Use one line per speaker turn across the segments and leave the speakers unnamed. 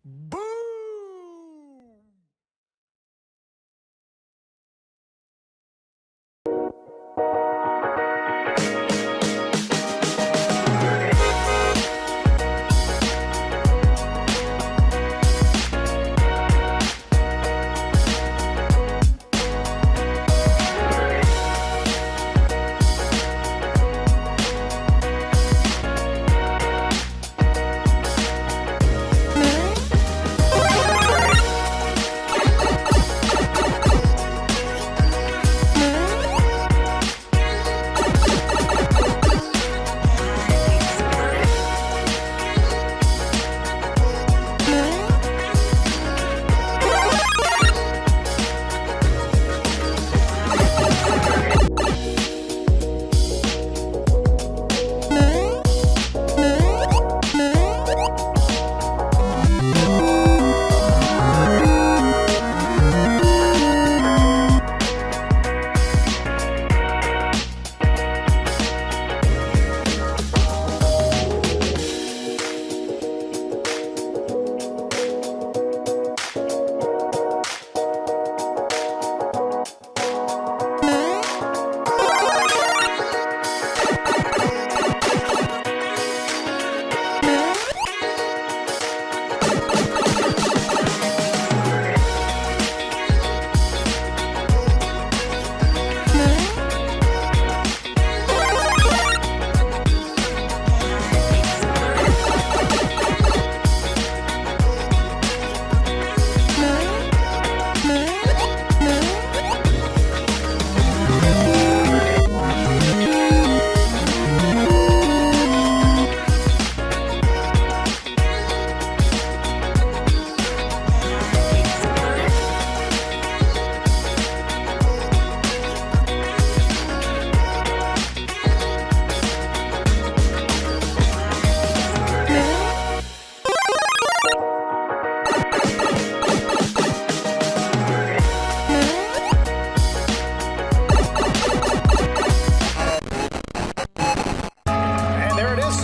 Boom!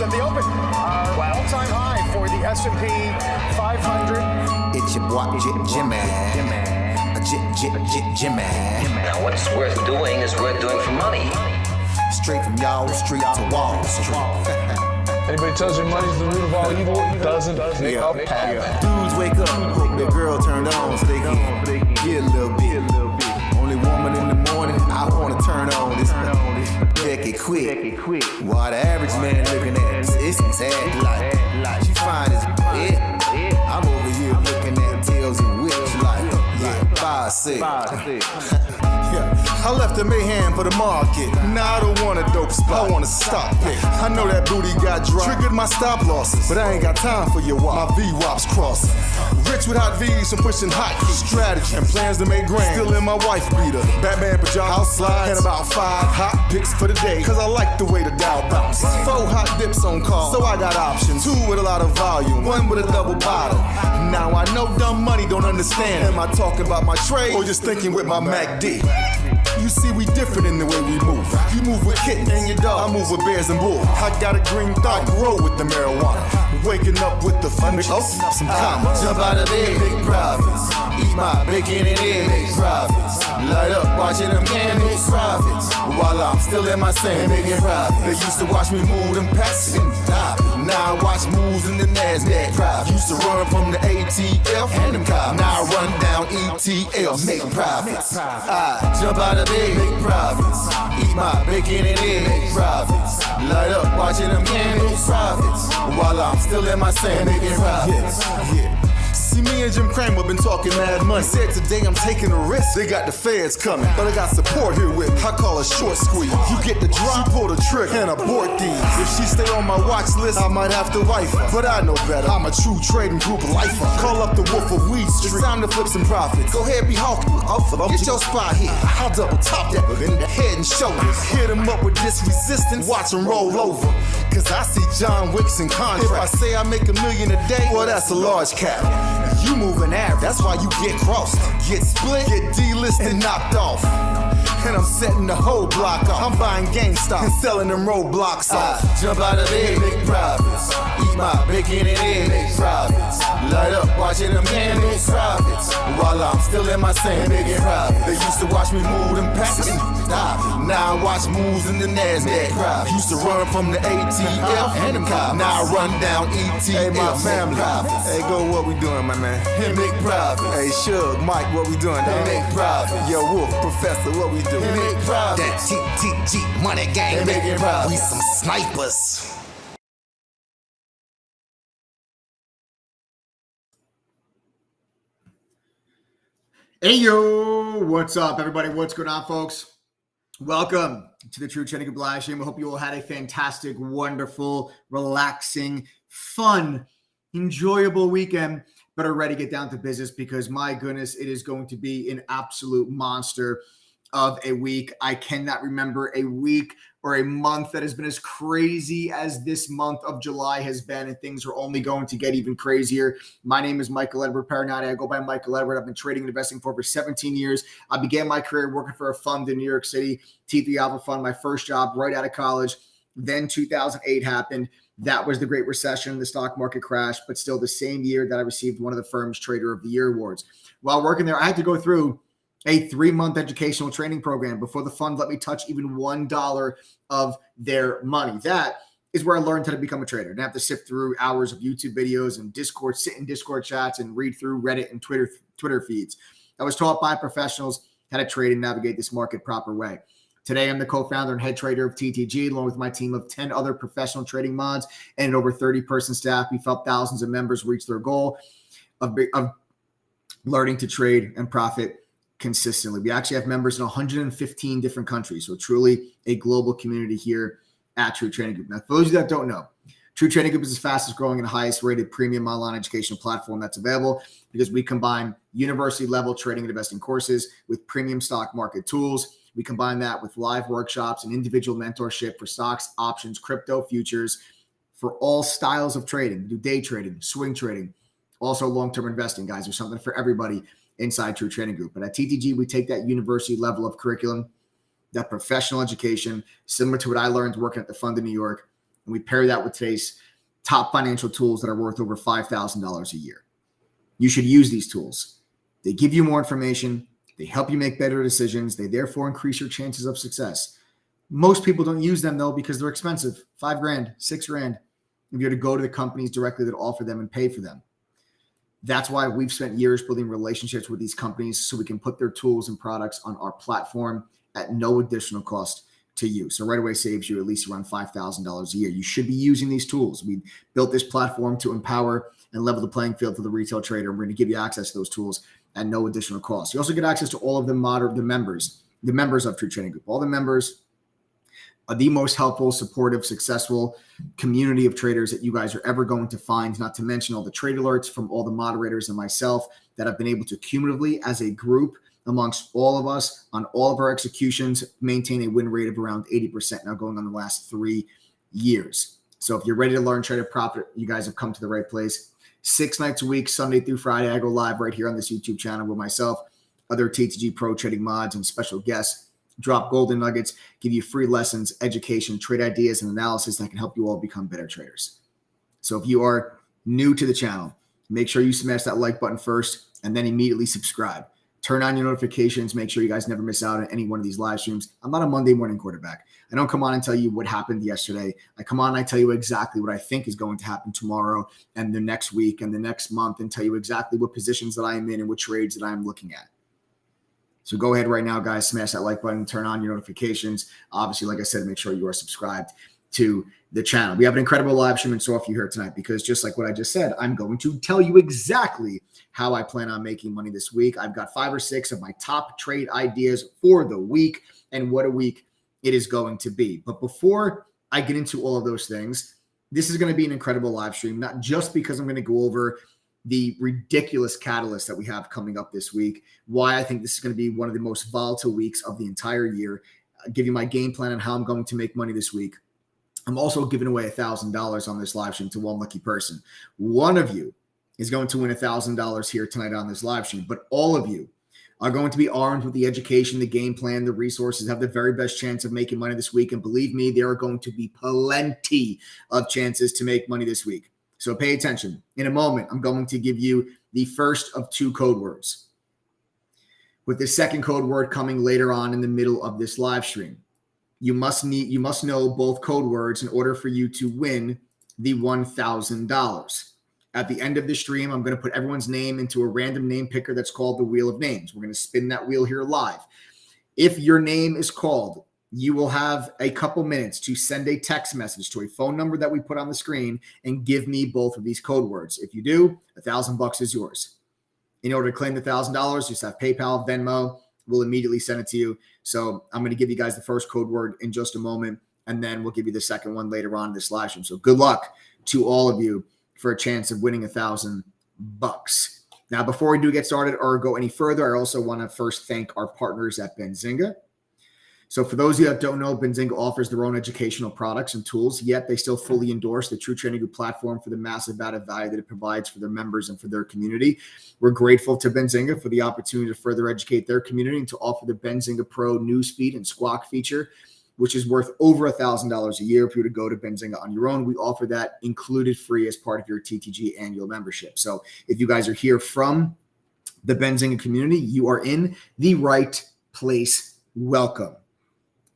At the open, all-time high for the S&P 500.
It's your boy Jimmy. Jimmy.
Now, what's worth doing is worth doing for money.
Straight from y'all street to Wall Street.
Anybody tells you money's the root of all evil, doesn't make up.
Dudes wake up, hope their girl turned on so they can get a little bit. Only woman in the morning, I wanna turn on this. Deck it quick. While the average man looking at it's sad like she fine as it. I'm over here looking at tails and whips like yeah. I left the mayhem for the market. Now I don't want a dope spot, I want a stock pick. I know that booty got dropped, triggered my stop losses, but I ain't got time for your wop. My V-wops crossing. Rich with hot V's from pushing hotkeys. Strategy and plans to make grand. Still in my wife beater. Batman pajamas, house slides, and about 5 hot picks for the day. Cause I like the way the Dow bounce. 4 hot dips on call, so I got options. 2 with a lot of volume, 1 with a double bottle. Now I know dumb money don't understand. Am I talking about my trade or just thinking with my MACD? You see, we different in the way we move. You move with kittens and your dog, I move with bears and bulls. I got a green thought, grow with the marijuana. Waking up with the fun, open up some commas. Jump out of bed, big profits. Eat my bacon and eggs, big profits. Light up, watching them candles, profits. While I'm still in my sand, making profits. They used to watch me move them packs and stop. Now I watch moves in the NASDAQ. Profits. Used to run from the ATF and them cops. Now I run down ETL, make profits. I jump out of bed, make profits. Eat my bacon and eggs, make profits. Light up, watching them candles, profits. While I'm still in my sand, making profits. Yeah. See, me and Jim Cramer been talking mad money. Said today I'm taking a risk. They got the feds coming, but I got support here with me. I call a short squeeze. You get the drop, she pull the trigger, and abort these. If she stay on my watch list, I might have to wife her. But I know better. I'm a true trading group lifer. Call up the Wolf of Weed Street. It's time to flip some profits. Go ahead, be hawkish. Get your spot here. I'll double top that in the head and shoulders. Hit him up with this resistance. Watch him roll over. Cause I see John Wicks in contract. If I say I make $1 million a day, well, that's a large cap. You moving average, that's why you get crossed. Get split, get delisted, and knocked off. And I'm setting the whole block off. I'm buying GameStop and selling them roadblocks off. Jump out of bed, make profits. Eat my bacon and eggs, make profits. Light up, watching them candles profits. While I'm still in my sand, making profits. They used to watch me move them packets. Stop. Now I watch moves in the NASDAQ profits. Used to run from the ATF and them cops. Now I run down ETF. Hey, my family. Hey, go, what we doing, my man? Hey, make profits. Hey, Suge, Mike, what we doing? Hey, make profits. Yo, Wolf, Professor, what we doing? Hey, make profits.
That TTG money gang.
Hey, making profits.
We some snipers.
Hey, yo, what's up, everybody? What's going on, folks? Welcome to the True Trading Group live stream. I hope you all had a fantastic, wonderful, relaxing, fun, enjoyable weekend, but are ready to get down to business because, my goodness, it is going to be an absolute monster of a week. I cannot remember a week or a month that has been as crazy as this month of July has been, and things are only going to get even crazier. My name is Michael Edward Paranati. I go by Michael Edward. I've been trading and investing for over 17 years. I began my career working for a fund in New York City, T3 Alpha Fund, my first job right out of college. Then 2008 happened. That was the Great Recession. The stock market crashed, but still the same year that I received one of the firm's Trader of the Year awards. While working there, I had to go through a 3-month educational training program before the fund let me touch even $1 of their money. That is where I learned how to become a trader. I didn't have to sift through hours of YouTube videos and Discord, sit in Discord chats and read through Reddit and Twitter feeds. I was taught by professionals how to trade and navigate this market proper way. Today, I'm the co-founder and head trader of TTG, along with my team of 10 other professional trading mods and an over 30-person staff. We've helped thousands of members reach their goal of learning to trade and profit consistently. We actually have members in 115 different countries, so truly a global community here at True Trading Group. Now, for those of you that don't know, True Trading Group is the fastest growing and highest rated premium online educational platform that's available because we combine university level trading and investing courses with premium stock market tools. We combine that with live workshops and individual mentorship for stocks, options, crypto, futures, for all styles of trading. We do day trading, swing trading, also long-term investing, guys. There's something for everybody inside True Trading Group. But at TTG, we take that university level of curriculum, that professional education, similar to what I learned working at the fund in New York, and we pair that with today's top financial tools that are worth over $5,000 a year. You should use these tools. They give you more information. They help you make better decisions. They therefore increase your chances of success. Most people don't use them, though, because they're expensive. $5,000, $6,000, if you're to go to the companies directly that offer them and pay for them. That's why we've spent years building relationships with these companies so we can put their tools and products on our platform at no additional cost to you. So right away saves you at least around $5,000 a year. You should be using these tools. We built this platform to empower and level the playing field for the retail trader. We're going to give you access to those tools at no additional cost. You also get access to all of the members of True Trading Group. All the members are the most helpful, supportive, successful community of traders that you guys are ever going to find, not to mention all the trade alerts from all the moderators and myself that have been able to cumulatively as a group amongst all of us on all of our executions maintain a win rate of around 80% now going on the last 3 years. So if you're ready to learn trade and profit, you guys have come to the right place. 6 nights a week, Sunday through Friday, I go live right here on this YouTube channel with myself, other TTG Pro trading mods and special guests. Drop golden nuggets, give you free lessons, education, trade ideas, and analysis that can help you all become better traders. So if you are new to the channel, make sure you smash that like button first and then immediately subscribe. Turn on your notifications. Make sure you guys never miss out on any one of these live streams. I'm not a Monday morning quarterback. I don't come on and tell you what happened yesterday. I come on and I tell you exactly what I think is going to happen tomorrow and the next week and the next month and tell you exactly what positions that I am in and what trades that I'm looking at. So go ahead right now, guys, smash that like button, turn on your notifications. Obviously, like I said, make sure you are subscribed to the channel. We have an incredible live stream in store for you here tonight because just like what I just said, I'm going to tell you exactly how I plan on making money this week. I've got 5 or 6 of my top trade ideas for the week and what a week it is going to be. But before I get into all of those things, this is going to be an incredible live stream, not just because I'm going to go over the ridiculous catalyst that we have coming up this week, why I think this is going to be one of the most volatile weeks of the entire year, give you my game plan on how I'm going to make money this week. I'm also giving away $1,000 on this live stream to one lucky person. One of you is going to win $1,000 here tonight on this live stream, but all of you are going to be armed with the education, the game plan, the resources, have the very best chance of making money this week. And believe me, there are going to be plenty of chances to make money this week. So pay attention. In a moment, I'm going to give you the first of 2 code words, with the second code word coming later on in the middle of this live stream. You must know both code words in order for you to win the $1,000. At the end of the stream, I'm going to put everyone's name into a random name picker that's called the Wheel of Names. We're going to spin that wheel here live. If your name is called, you will have a couple minutes to send a text message to a phone number that we put on the screen and give me both of these code words. If you do, $1,000 is yours. In order to claim the $1,000, just have PayPal, Venmo. We'll immediately send it to you. So I'm going to give you guys the first code word in just a moment, and then we'll give you the second one later on in this live stream. So good luck to all of you for a chance of winning $1,000. Now, before we do get started or go any further, I also want to first thank our partners at Benzinga. So for those of you that don't know, Benzinga offers their own educational products and tools, yet they still fully endorse the True Trading Group platform for the massive added value that it provides for their members and for their community. We're grateful to Benzinga for the opportunity to further educate their community and to offer the Benzinga Pro newsfeed and Squawk feature, which is worth over $1,000 a year if you were to go to Benzinga on your own. We offer that included free as part of your TTG annual membership. So if you guys are here from the Benzinga community, you are in the right place. Welcome.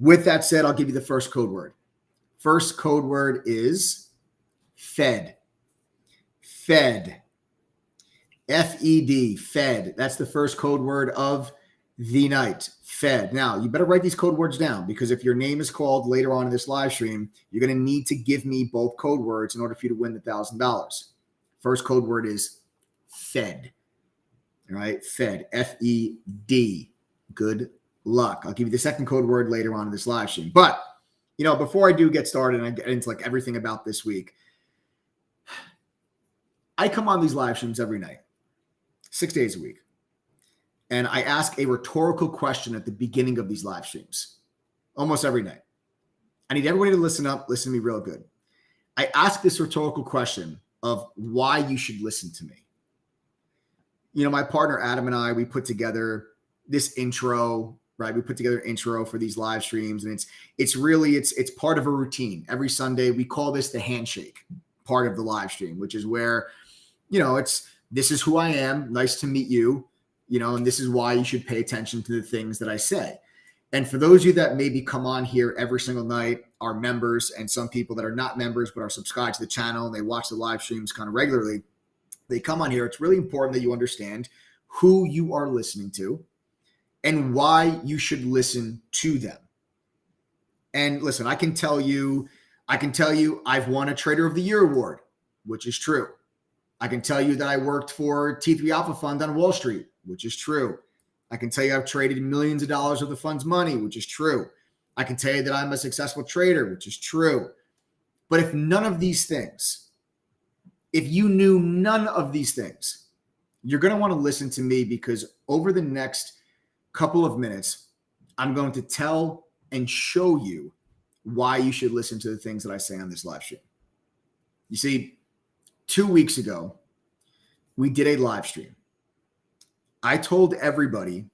With that said, I'll give you the first code word. First code word is Fed. Fed. F-E-D. Fed. That's the first code word of the night. Fed. Now, you better write these code words down, because if your name is called later on in this live stream, you're going to need to give me both code words in order for you to win the $1,000. First code word is Fed. All right. Fed. F-E-D. Good luck. I'll give you the second code word later on in this live stream. But, before I do get started and I get into everything about this week, I come on these live streams every night, 6 days a week. And I ask a rhetorical question at the beginning of these live streams, almost every night. I need everybody to listen up, listen to me real good. I ask this rhetorical question of why you should listen to me. My partner Adam and I, we put together this intro, right? We put together an intro for these live streams, and it's part of a routine. Every Sunday, we call this the handshake part of the live stream, which is where, this is who I am. Nice to meet you. And this is why you should pay attention to the things that I say. And for those of you that maybe come on here every single night, are members, and some people that are not members but are subscribed to the channel and they watch the live streams kind of regularly, they come on here. It's really important that you understand who you are listening to and why you should listen to them. And listen, I can tell you I've won a Trader of the Year award, which is true. I can tell you that I worked for T3 Alpha Fund on Wall Street, which is true. I can tell you I've traded millions of dollars of the fund's money, which is true. I can tell you that I'm a successful trader, which is true. But if none of these things, if you knew none of these things, you're going to want to listen to me, because over the next couple of minutes, I'm going to tell and show you why you should listen to the things that I say on this live stream. You see, 2 weeks ago, we did a live stream. I told everybody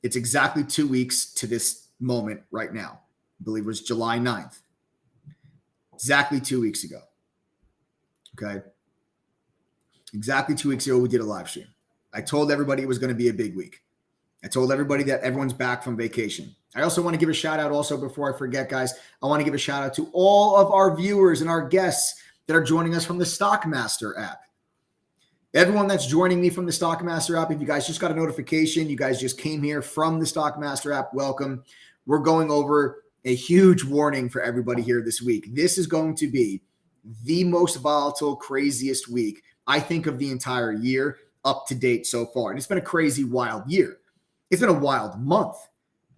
it's exactly 2 weeks to this moment right now. I believe it was July 9th. Exactly 2 weeks ago. Okay. Exactly 2 weeks ago, we did a live stream. I told everybody it was going to be a big week. I told everybody that everyone's back from vacation. I also want to give a shout out also, before I forget, guys, I want to give a shout out to all of our viewers and our guests that are joining us from the Stockmaster app. Everyone that's joining me from the Stockmaster app, if you guys just got a notification, you guys just came here from the Stockmaster app, welcome. We're going over a huge warning for everybody here this week. This is going to be the most volatile, craziest week, I think, of the entire year up to date so far. And it's been a crazy, wild year. It's been a wild month.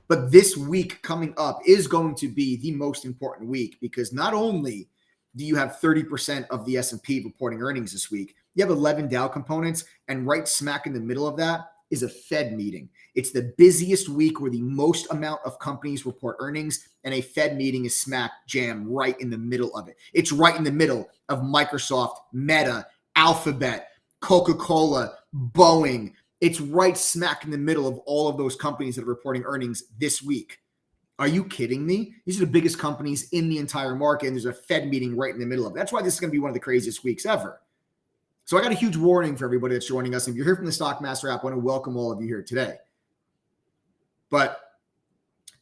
But this week coming up is going to be the most important week, because not only do you have 30% of the S&P reporting earnings this week, you have 11 Dow components, and right smack in the middle of that is a Fed meeting. It's the busiest week where the most amount of companies report earnings, and a Fed meeting is smack jam right in the middle of it. It's right in the middle of Microsoft, Meta, Alphabet, CocaCola, Boeing. It's right smack in the middle of all of those companies that are reporting earnings this week. Are you kidding me? These are the biggest companies in the entire market, and there's a Fed meeting right in the middle of it. That's why this is going to be one of the craziest weeks ever. So I got a huge warning for everybody that's joining us. If you're here from the Stockmaster app, I want to welcome all of you here today. But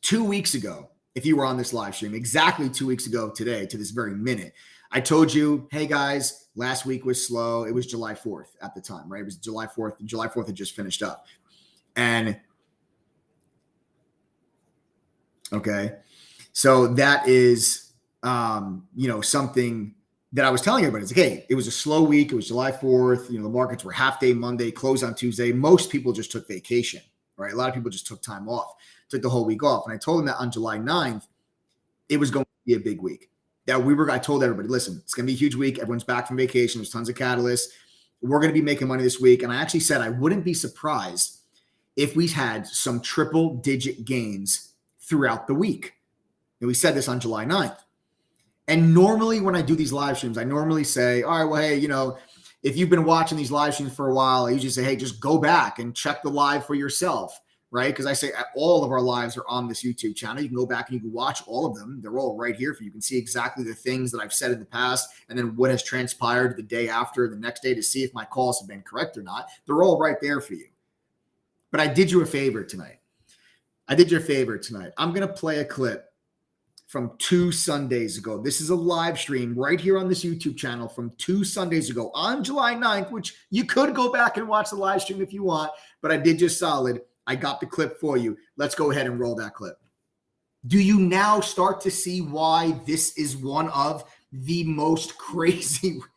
2 weeks ago, if you were on this live stream, exactly 2 weeks ago today, to this very minute, I told you, hey guys, last week was slow. It was July 4th at the time, right? It was July 4th. July 4th had just finished up. And okay, so that is, something that I was telling everybody. It's like, hey, it was a slow week. It was July 4th. The markets were half day Monday, closed on Tuesday. Most people just took vacation, right? A lot of people just took time off, took the whole week off. And I told them that on July 9th, it was going to be a big week. I told everybody, listen, it's going to be a huge week. Everyone's back from vacation. There's tons of catalysts. We're going to be making money this week. And I actually said I wouldn't be surprised if we had some triple digit gains throughout the week. And we said this on July 9th. And normally when I do these live streams, I normally say, all right, well, hey, if you've been watching these live streams for a while, I usually say, hey, just go back and check the live for yourself, right? Because I say all of our lives are on this YouTube channel. You can go back and you can watch all of them. They're all right here for you. You can see exactly the things that I've said in the past and then what has transpired the day after, the next day, to see if my calls have been correct or not. They're all right there for you. But I did you a favor tonight. I'm going to play a clip from 2 Sundays ago. This is a live stream right here on this YouTube channel from 2 Sundays ago on July 9th, which you could go back and watch the live stream if you want, but I did you solid. I got the clip for you. Let's go ahead and roll that clip. Do you now start to see why this is one of the most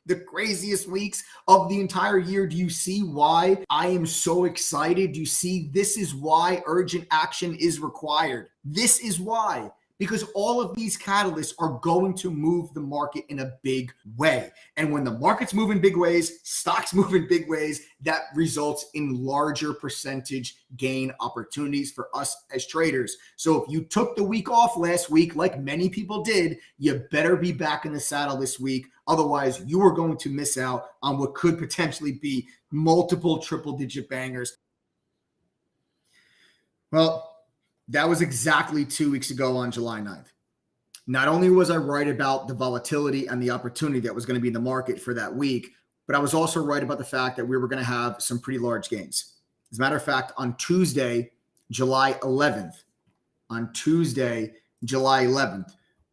the craziest weeks of the entire year? Do you see why I am so excited? Do you see this is why urgent action is required? This is why. Because all of these catalysts are going to move the market in a big way. And when the markets move in big ways, stocks move in big ways, that results in larger percentage gain opportunities for us as traders. So if you took the week off last week, like many people did, you better be back in the saddle this week. Otherwise, you are going to miss out on what could potentially be multiple triple-digit bangers. Well, that was exactly 2 weeks ago on July 9th. Not only was I right about the volatility and the opportunity that was going to be in the market for that week, but I was also right about the fact that we were going to have some pretty large gains. As a matter of fact, on Tuesday, July 11th,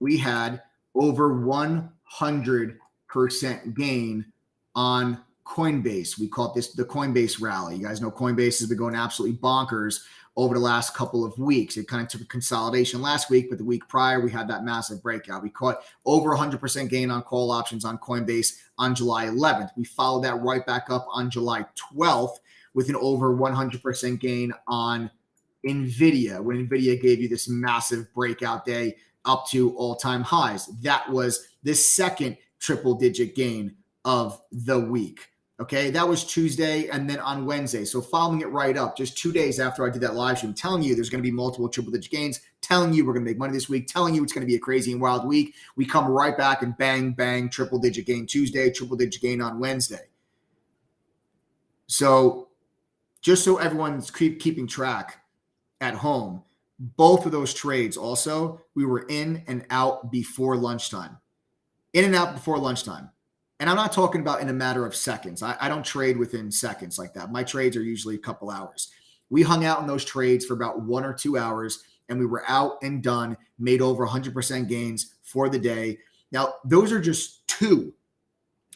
we had over 100% gain on Coinbase. We call this the Coinbase rally. You guys know Coinbase has been going absolutely bonkers over the last couple of weeks. It kind of took a consolidation last week, but the week prior, we had that massive breakout. We caught over 100% gain on call options on Coinbase on July 11th. We followed that right back up on July 12th with an over 100% gain on NVIDIA, when NVIDIA gave you this massive breakout day up to all-time highs. That was the second triple-digit gain of the week. Okay, that was Tuesday, and then on Wednesday. So following it right up, just 2 days after I did that live stream, telling you there's going to be multiple triple-digit gains, telling you we're going to make money this week, telling you it's going to be a crazy and wild week. We come right back and bang, bang, triple-digit gain Tuesday, triple-digit gain on Wednesday. So just so everyone's keeping track at home, both of those trades also, we were in and out before lunchtime. In and out before lunchtime. And I'm not talking about in a matter of seconds. I don't trade within seconds like that. My trades are usually a couple hours. We hung out in those trades for about 1 or 2 hours, and we were out and done, made over 100% gains for the day. Now, those are just 2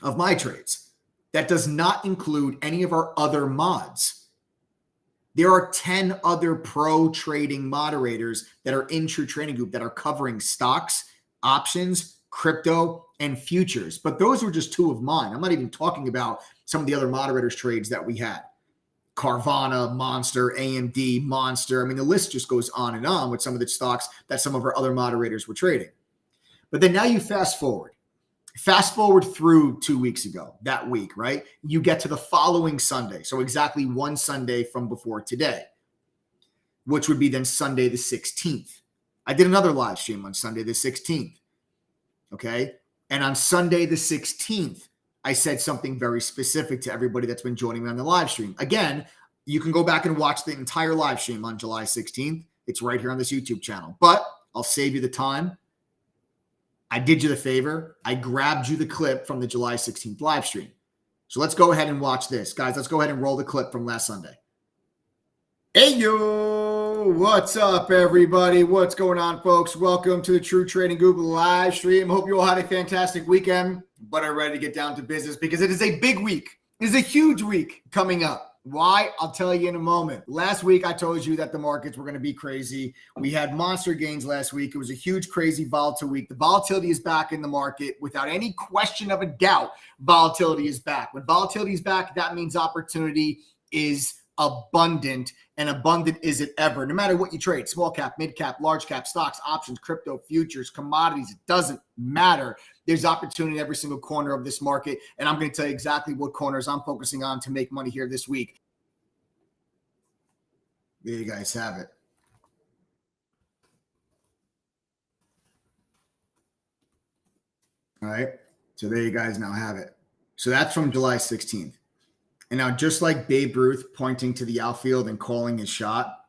of my trades. That does not include any of our other mods. There are 10 other pro trading moderators that are in True Trading Group that are covering stocks, options, crypto, and futures. But those were just 2 of mine. I'm not even talking about some of the other moderators' trades that we had. Carvana, Monster, AMD, Monster. I mean, the list just goes on and on with some of the stocks that some of our other moderators were trading. But then now you fast forward through 2 weeks ago, that week, right? You get to the following Sunday. So exactly 1 Sunday from before today, which would be then Sunday the 16th. I did another live stream on Sunday the 16th. Okay. And on Sunday the 16th, I said something very specific to everybody that's been joining me on the live stream. Again, you can go back and watch the entire live stream on July 16th. It's right here on this YouTube channel. But I'll save you the time. I did you the favor. I grabbed you the clip from the July 16th live stream. So let's go ahead and watch this. Guys, let's go ahead and roll the clip from last Sunday. Hey, yo, what's up, everybody? What's going on, folks? Welcome to the True Trading Google live stream. Hope you all had a fantastic weekend, but are ready to get down to business because it is a big week. It is a huge week coming up. Why? I'll tell you in a moment. Last week, I told you that the markets were going to be crazy. We had monster gains last week. It was a huge, crazy, volatile week. The volatility is back in the market. Without any question of a doubt, volatility is back. When volatility is back, that means opportunity is abundant, and abundant is it ever. No matter what you trade, small cap, mid cap, large cap, stocks, options, crypto, futures, commodities, it doesn't matter. There's opportunity in every single corner of this market, and I'm going to tell you exactly what corners I'm focusing on to make money here this week. There you guys have it. All right, so there you guys now have it. So that's from July 16th. And now, just like Babe Ruth pointing to the outfield and calling his shot,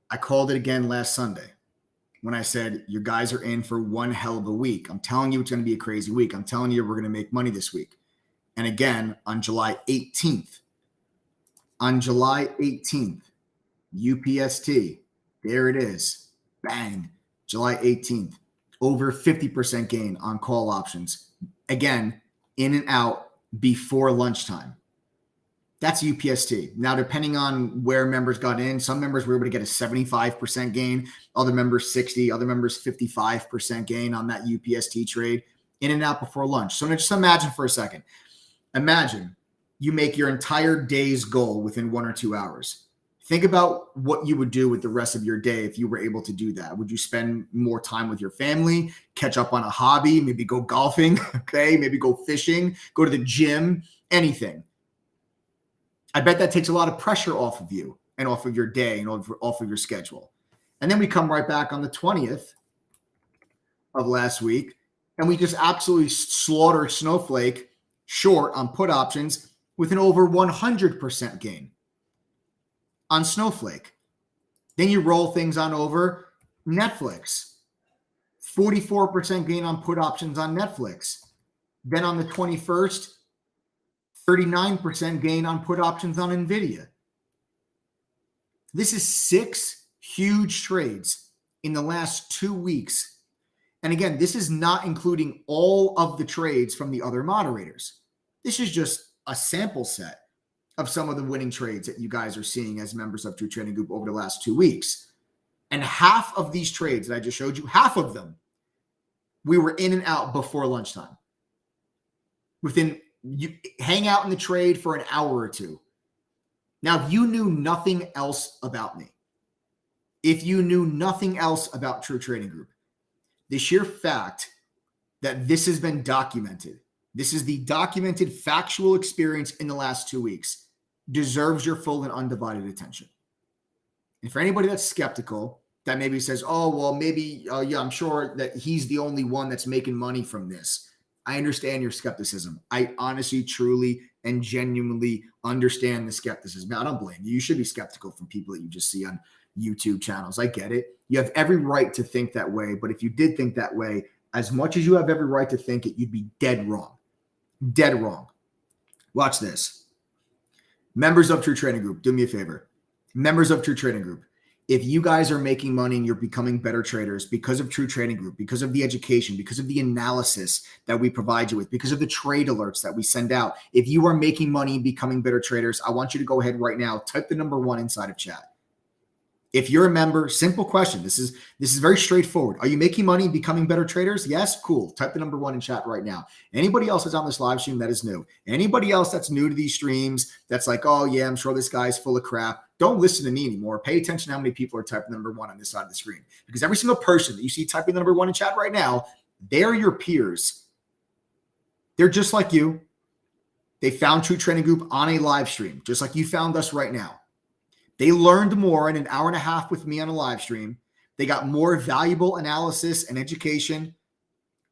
I called it again last Sunday when I said, you guys are in for one hell of a week. I'm telling you it's going to be a crazy week. I'm telling you we're going to make money this week. And again, on July 18th, UPST, there it is. Bang. July 18th, over 50% gain on call options. Again, in and out before lunchtime. That's UPST. Now, depending on where members got in, some members were able to get a 75% gain, other members 60, other members 55% gain on that UPST trade, in and out before lunch. So just imagine for a second. Imagine you make your entire day's goal within 1 or 2 hours. Think about what you would do with the rest of your day if you were able to do that. Would you spend more time with your family, catch up on a hobby, maybe go golfing, okay? Maybe go fishing, go to the gym, anything. I bet that takes a lot of pressure off of you and off of your day and off of your schedule. And then we come right back on the 20th of last week, and we just absolutely slaughter Snowflake short on put options with an over 100% gain on Snowflake. Then you roll things on over Netflix. 44% gain on put options on Netflix. Then on the 21st, 39% gain on put options on NVIDIA. This is 6 huge trades in the last 2 weeks. And again, this is not including all of the trades from the other moderators. This is just a sample set of some of the winning trades that you guys are seeing as members of True Trading Group over the last 2 weeks. And half of these trades that I just showed you, half of them, we were in and out before lunchtime. You hang out in the trade for an hour or two. Now, if you knew nothing else about me, if you knew nothing else about True Trading Group, the sheer fact that this has been documented, this is the documented factual experience in the last 2 weeks, deserves your full and undivided attention. And for anybody that's skeptical, that maybe says, oh, well, maybe, yeah, I'm sure that he's the only one that's making money from this. I understand your skepticism. I honestly, truly, and genuinely understand the skepticism. I don't blame you. You should be skeptical from people that you just see on YouTube channels. I get it. You have every right to think that way. But if you did think that way, as much as you have every right to think it, you'd be dead wrong. Dead wrong. Watch this. Members of True Trading Group, do me a favor. Members of True Trading Group, if you guys are making money and you're becoming better traders because of True Trading Group, because of the education, because of the analysis that we provide you with, because of the trade alerts that we send out, if you are making money and becoming better traders, I want you to go ahead right now, type the number 1 inside of chat. If you're a member, simple question. This is very straightforward. Are you making money and becoming better traders? Yes? Cool. Type the number 1 in chat right now. Anybody else that's on this live stream that is new? Anybody else that's new to these streams that's like, oh, yeah, I'm sure this guy's full of crap. Don't listen to me anymore. Pay attention to how many people are typing number 1 on this side of the screen. Because every single person that you see typing the number 1 in chat right now, they're your peers. They're just like you. They found True Trading Group on a live stream, just like you found us right now. They learned more in an hour and a half with me on a live stream. They got more valuable analysis and education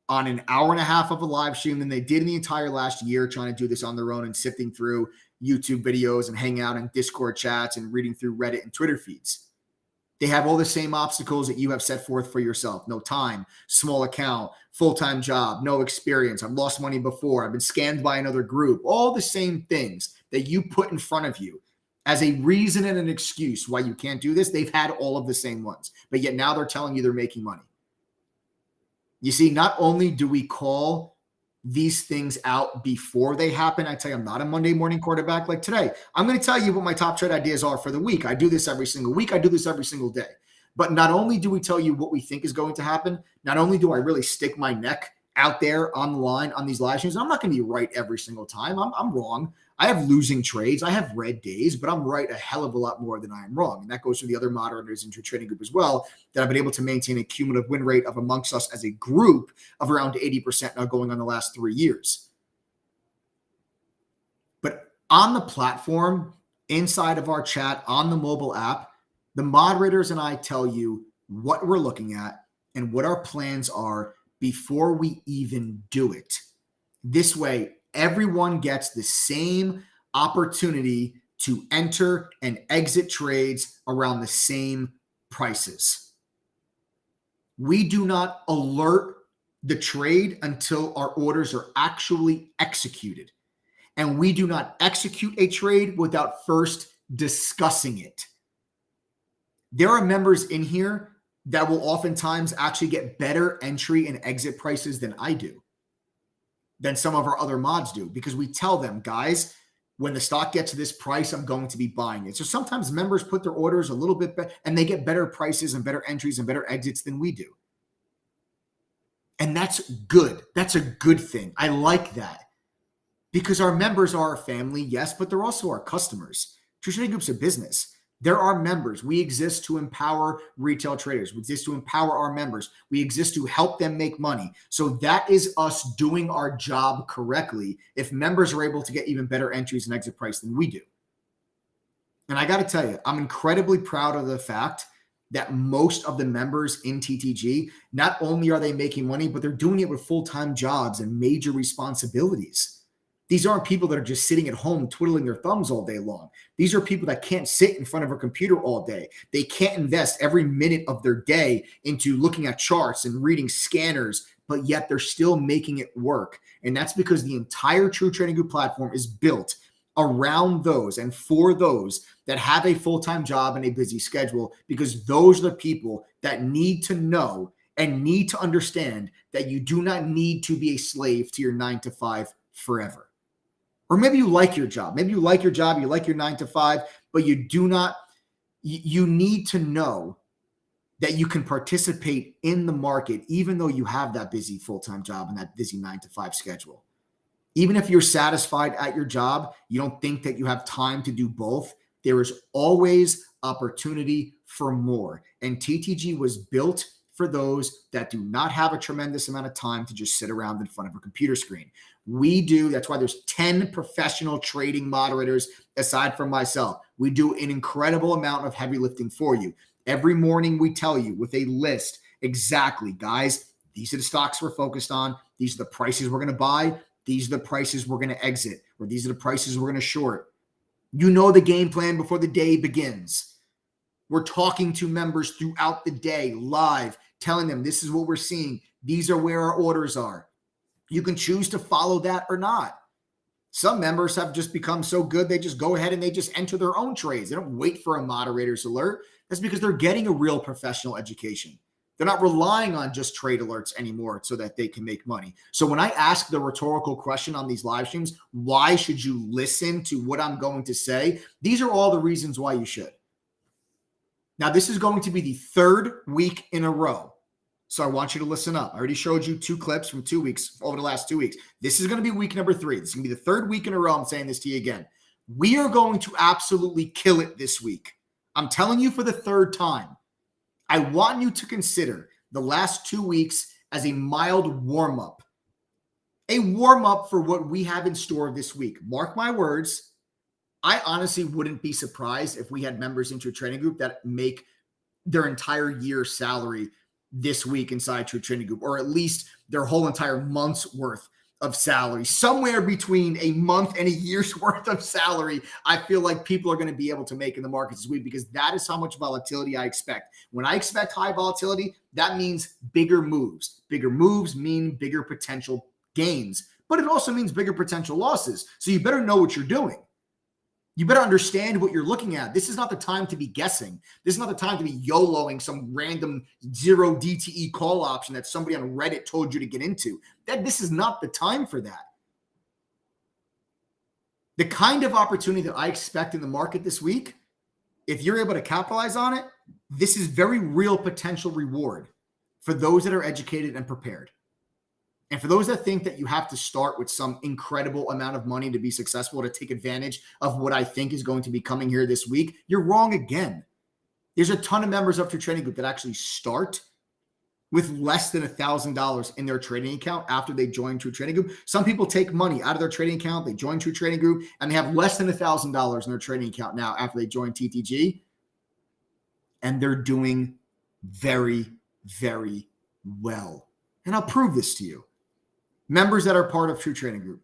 on an hour and a half of a live stream than they did in the entire last year trying to do this on their own and sifting through YouTube videos and hanging out in Discord chats and reading through Reddit and Twitter feeds. They have all the same obstacles that you have set forth for yourself. No time, small account, full-time job, no experience, I've lost money before, I've been scammed by another group, all the same things that you put in front of you as a reason and an excuse why you can't do this. They've had all of the same ones, but yet now they're telling you they're making money. You see, not only do we call these things out before they happen, I tell you, I'm not a Monday morning quarterback like today. I'm going to tell you what my top trade ideas are for the week. I do this every single week. I do this every single day. But not only do we tell you what we think is going to happen, not only do I really stick my neck out there on the line on these live streams, I'm not going to be right every single time. I'm wrong. I have losing trades. I have red days, but I'm right a hell of a lot more than I am wrong. And that goes for the other moderators in your trading group as well, that I've been able to maintain a cumulative win rate of amongst us as a group of around 80% now going on the last 3 years. But on the platform, inside of our chat, on the mobile app, the moderators and I tell you what we're looking at and what our plans are before we even do it. This way, everyone gets the same opportunity to enter and exit trades around the same prices. We do not alert the trade until our orders are actually executed. And we do not execute a trade without first discussing it. There are members in here that will oftentimes actually get better entry and exit prices than I do, than some of our other mods do, because we tell them, guys, when the stock gets to this price, I'm going to be buying it. So sometimes members put their orders a little bit better and they get better prices and better entries and better exits than we do. And that's good. That's a good thing. I like that because our members are our family, yes, but they're also our customers. True Trading Group's a business. They're our members. We exist to empower retail traders. We exist to empower our members. We exist to help them make money. So that is us doing our job correctly if members are able to get even better entries and exit price than we do. And I got to tell you, I'm incredibly proud of the fact that most of the members in TTG, not only are they making money, but they're doing it with full-time jobs and major responsibilities. These aren't people that are just sitting at home twiddling their thumbs all day long. These are people that can't sit in front of a computer all day. They can't invest every minute of their day into looking at charts and reading scanners, but yet they're still making it work. And that's because the entire True Trading Group platform is built around those and for those that have a full-time job and a busy schedule, because those are the people that need to know and need to understand that you do not need to be a slave to your 9 to 5 forever. Or maybe you like your job. Maybe you like your job, you like your 9 to 5, but you do not, you need to know that you can participate in the market even though you have that busy full-time job and that busy 9 to 5 schedule. Even if you're satisfied at your job, you don't think that you have time to do both. There is always opportunity for more. And TTG was built for those that do not have a tremendous amount of time to just sit around in front of a computer screen. We do. That's why there's 10 professional trading moderators aside from myself. We do an incredible amount of heavy lifting for you. Every morning we tell you with a list exactly, guys, these are the stocks we're focused on. These are the prices we're going to buy. These are the prices we're going to exit, or these are the prices we're going to short. You know the game plan before the day begins. We're talking to members throughout the day live, telling them this is what we're seeing. These are where our orders are. You can choose to follow that or not. Some members have just become so good, they just go ahead and they just enter their own trades. They don't wait for a moderator's alert. That's because they're getting a real professional education. They're not relying on just trade alerts anymore so that they can make money. So when I ask the rhetorical question on these live streams, why should you listen to what I'm going to say? These are all the reasons why you should. Now, this is going to be the third week in a row. So I want you to listen up. I already showed you 2 clips from 2 weeks over the last 2 weeks. This is going to be week number 3. This is going to be the third week in a row. I'm saying this to you again. We are going to absolutely kill it this week. I'm telling you for the third time. I want you to consider the last 2 weeks as a mild warm-up. A warm-up for what we have in store this week. Mark my words. I honestly wouldn't be surprised if we had members into a trading group that make their entire year's salary this week inside True Trading Group, or at least their whole entire month's worth of salary, somewhere between a month and a year's worth of salary. I feel like people are going to be able to make in the markets this week, because that is how much volatility I expect. When I expect high volatility, that means bigger moves. Bigger moves mean bigger potential gains, but it also means bigger potential losses. So you better know what you're doing. You better understand what you're looking at. This is not the time to be guessing. This is not the time to be YOLOing some random 0 DTE call option that somebody on Reddit told you to get into. This is not the time for that. The kind of opportunity that I expect in the market this week, if you're able to capitalize on it, this is very real potential reward for those that are educated and prepared. And for those that think that you have to start with some incredible amount of money to be successful, to take advantage of what I think is going to be coming here this week, you're wrong again. There's a ton of members of True Trading Group that actually start with less than $1,000 in their trading account after they join True Trading Group. Some people take money out of their trading account, they join True Trading Group, and they have less than $1,000 in their trading account now after they join TTG. And they're doing very, very well. And I'll prove this to you. Members that are part of True Trading Group.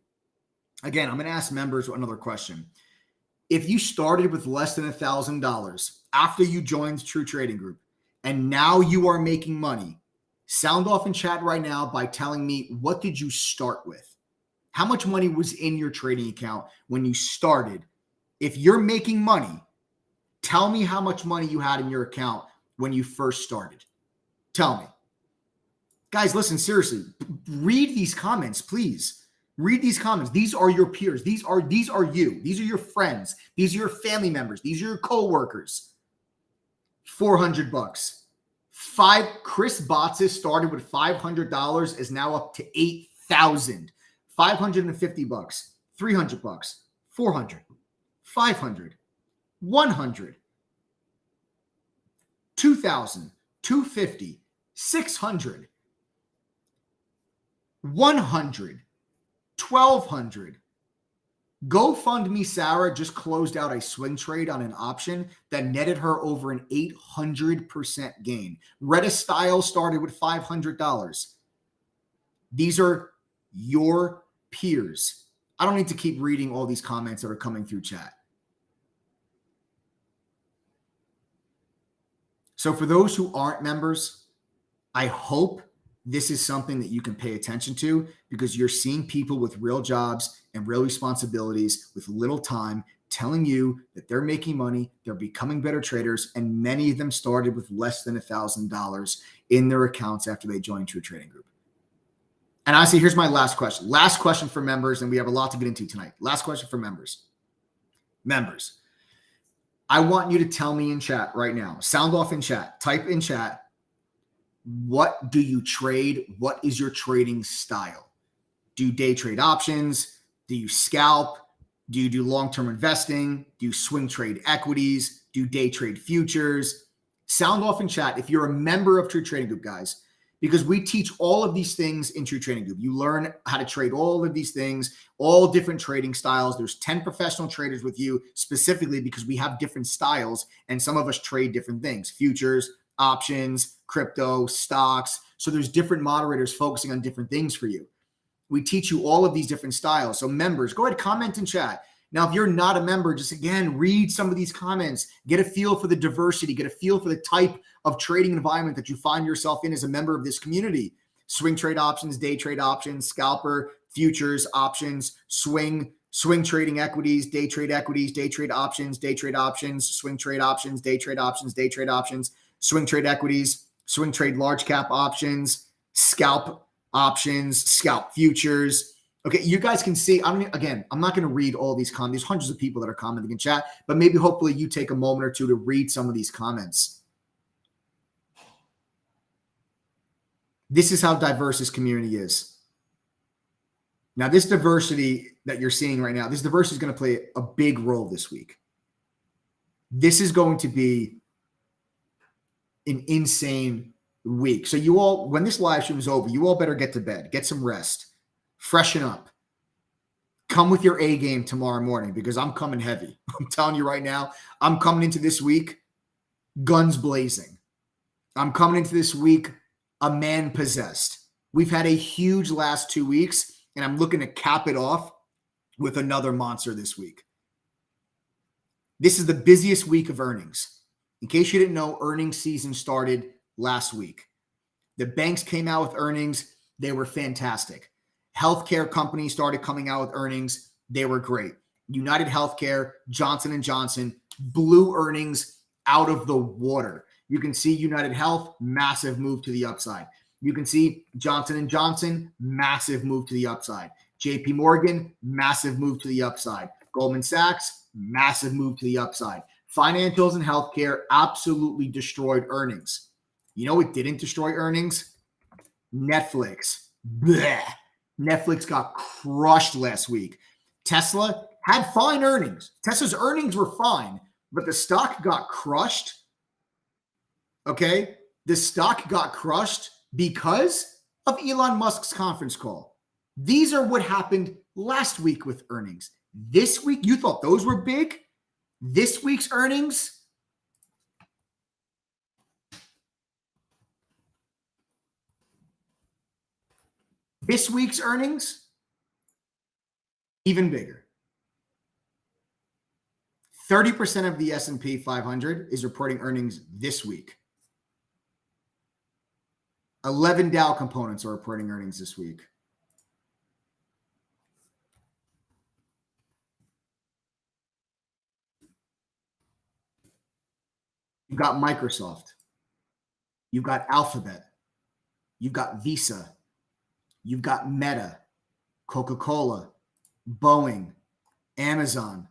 Again, I'm going to ask members another question. If you started with less than $1,000 after you joined True Trading Group, and now you are making money, sound off in chat right now by telling me, what did you start with? How much money was in your trading account when you started? If you're making money, tell me how much money you had in your account when you first started. Tell me. Guys, listen, seriously, read these comments, please. Read these comments. These are your peers. These are you. These are your friends. These are your family members. These are your coworkers. $400. Chris Botsis started with $500, is now up to $8,000. $550. $300. $400. $500. $100. $2,000. $250. $600. $100, $1,200. GoFundMe Sarah just closed out a swing trade on an option that netted her over an 800% gain. Retta Style started with $500. These are your peers. I don't need to keep reading all these comments that are coming through chat. So for those who aren't members, I hope this is something that you can pay attention to, because you're seeing people with real jobs and real responsibilities with little time telling you that they're making money, they're becoming better traders, and many of them started with less than $1,000 in their accounts after they joined True Trading Group. And honestly, here's my last question. Last question for members, and we have a lot to get into tonight. Last question for members. Members, I want you to tell me in chat right now, sound off in chat, type in chat, what do you trade? What is your trading style? Do you day trade options? Do you scalp? Do you do long-term investing? Do you swing trade equities? Do you day trade futures? Sound off in chat if you're a member of True Trading Group, guys, because we teach all of these things in True Trading Group. You learn how to trade all of these things, all different trading styles. There's 10 professional traders with you specifically because we have different styles, and some of us trade different things, futures, options, crypto, stocks. So there's different moderators focusing on different things for you. We teach you all of these different styles. So members, go ahead, comment in chat. Now, if you're not a member, just again, read some of these comments, get a feel for the diversity, get a feel for the type of trading environment that you find yourself in as a member of this community. Swing trade options, day trade options, scalper, futures, options, swing trading equities, day trade options, swing trade options, day trade options, swing trade equities, swing trade large cap options, scalp options, scalp futures. Okay, you guys can see, I'm not going to read all these comments. There's hundreds of people that are commenting in chat, but maybe hopefully you take a moment or two to read some of these comments. This is how diverse this community is. Now, this diversity that you're seeing right now, this diversity is going to play a big role this week. This is going to be an insane week. So you all, when this live stream is over, you all better get to bed, get some rest, freshen up, come with your A game tomorrow morning, because I'm coming heavy. I'm telling you right now, I'm coming into this week guns blazing. I'm coming into this week a man possessed. We've had a huge last 2 weeks, and I'm looking to cap it off with another monster this week. This is the busiest week of earnings. In case you didn't know, earnings season started last week. The banks came out with earnings. They were fantastic. Healthcare companies started coming out with earnings. They were great. United Healthcare, Johnson & Johnson blew earnings out of the water. You can see United Health, massive move to the upside. You can see Johnson & Johnson, massive move to the upside. JP Morgan, massive move to the upside. Goldman Sachs, massive move to the upside. Financials and healthcare absolutely destroyed earnings. You know what didn't destroy earnings? Netflix. Blech. Netflix got crushed last week. Tesla had fine earnings. Tesla's earnings were fine, but the stock got crushed. Okay? The stock got crushed because of Elon Musk's conference call. These are what happened last week with earnings. This week, you thought those were big? This week's earnings, even bigger. 30% of the S&P 500 is reporting earnings this week. 11 Dow components are reporting earnings this week. You've got Microsoft. You've got Alphabet. You've got Visa. You've got Meta, CocaCola, Boeing, Amazon,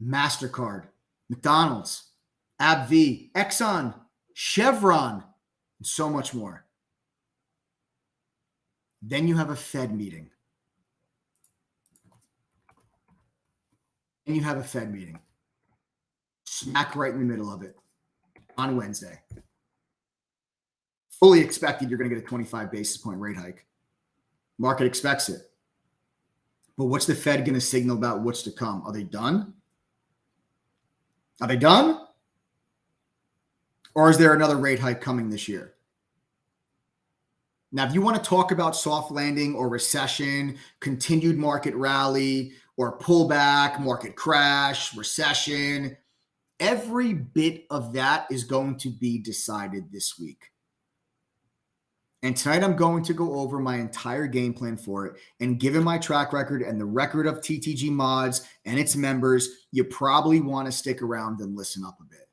MasterCard, McDonald's, AbbVie, Exxon, Chevron, and so much more. Then you have a Fed meeting. Smack right in the middle of it on Wednesday. Fully expected you're going to get a 25 basis point rate hike. Market expects it. But what's the Fed going to signal about what's to come? Are they done? Or is there another rate hike coming this year? Now, if you want to talk about soft landing or recession, continued market rally or pullback, market crash, recession, every bit of that is going to be decided this week. And tonight I'm going to go over my entire game plan for it. And given my track record and the record of TTG Mods and its members, you probably want to stick around and listen up a bit.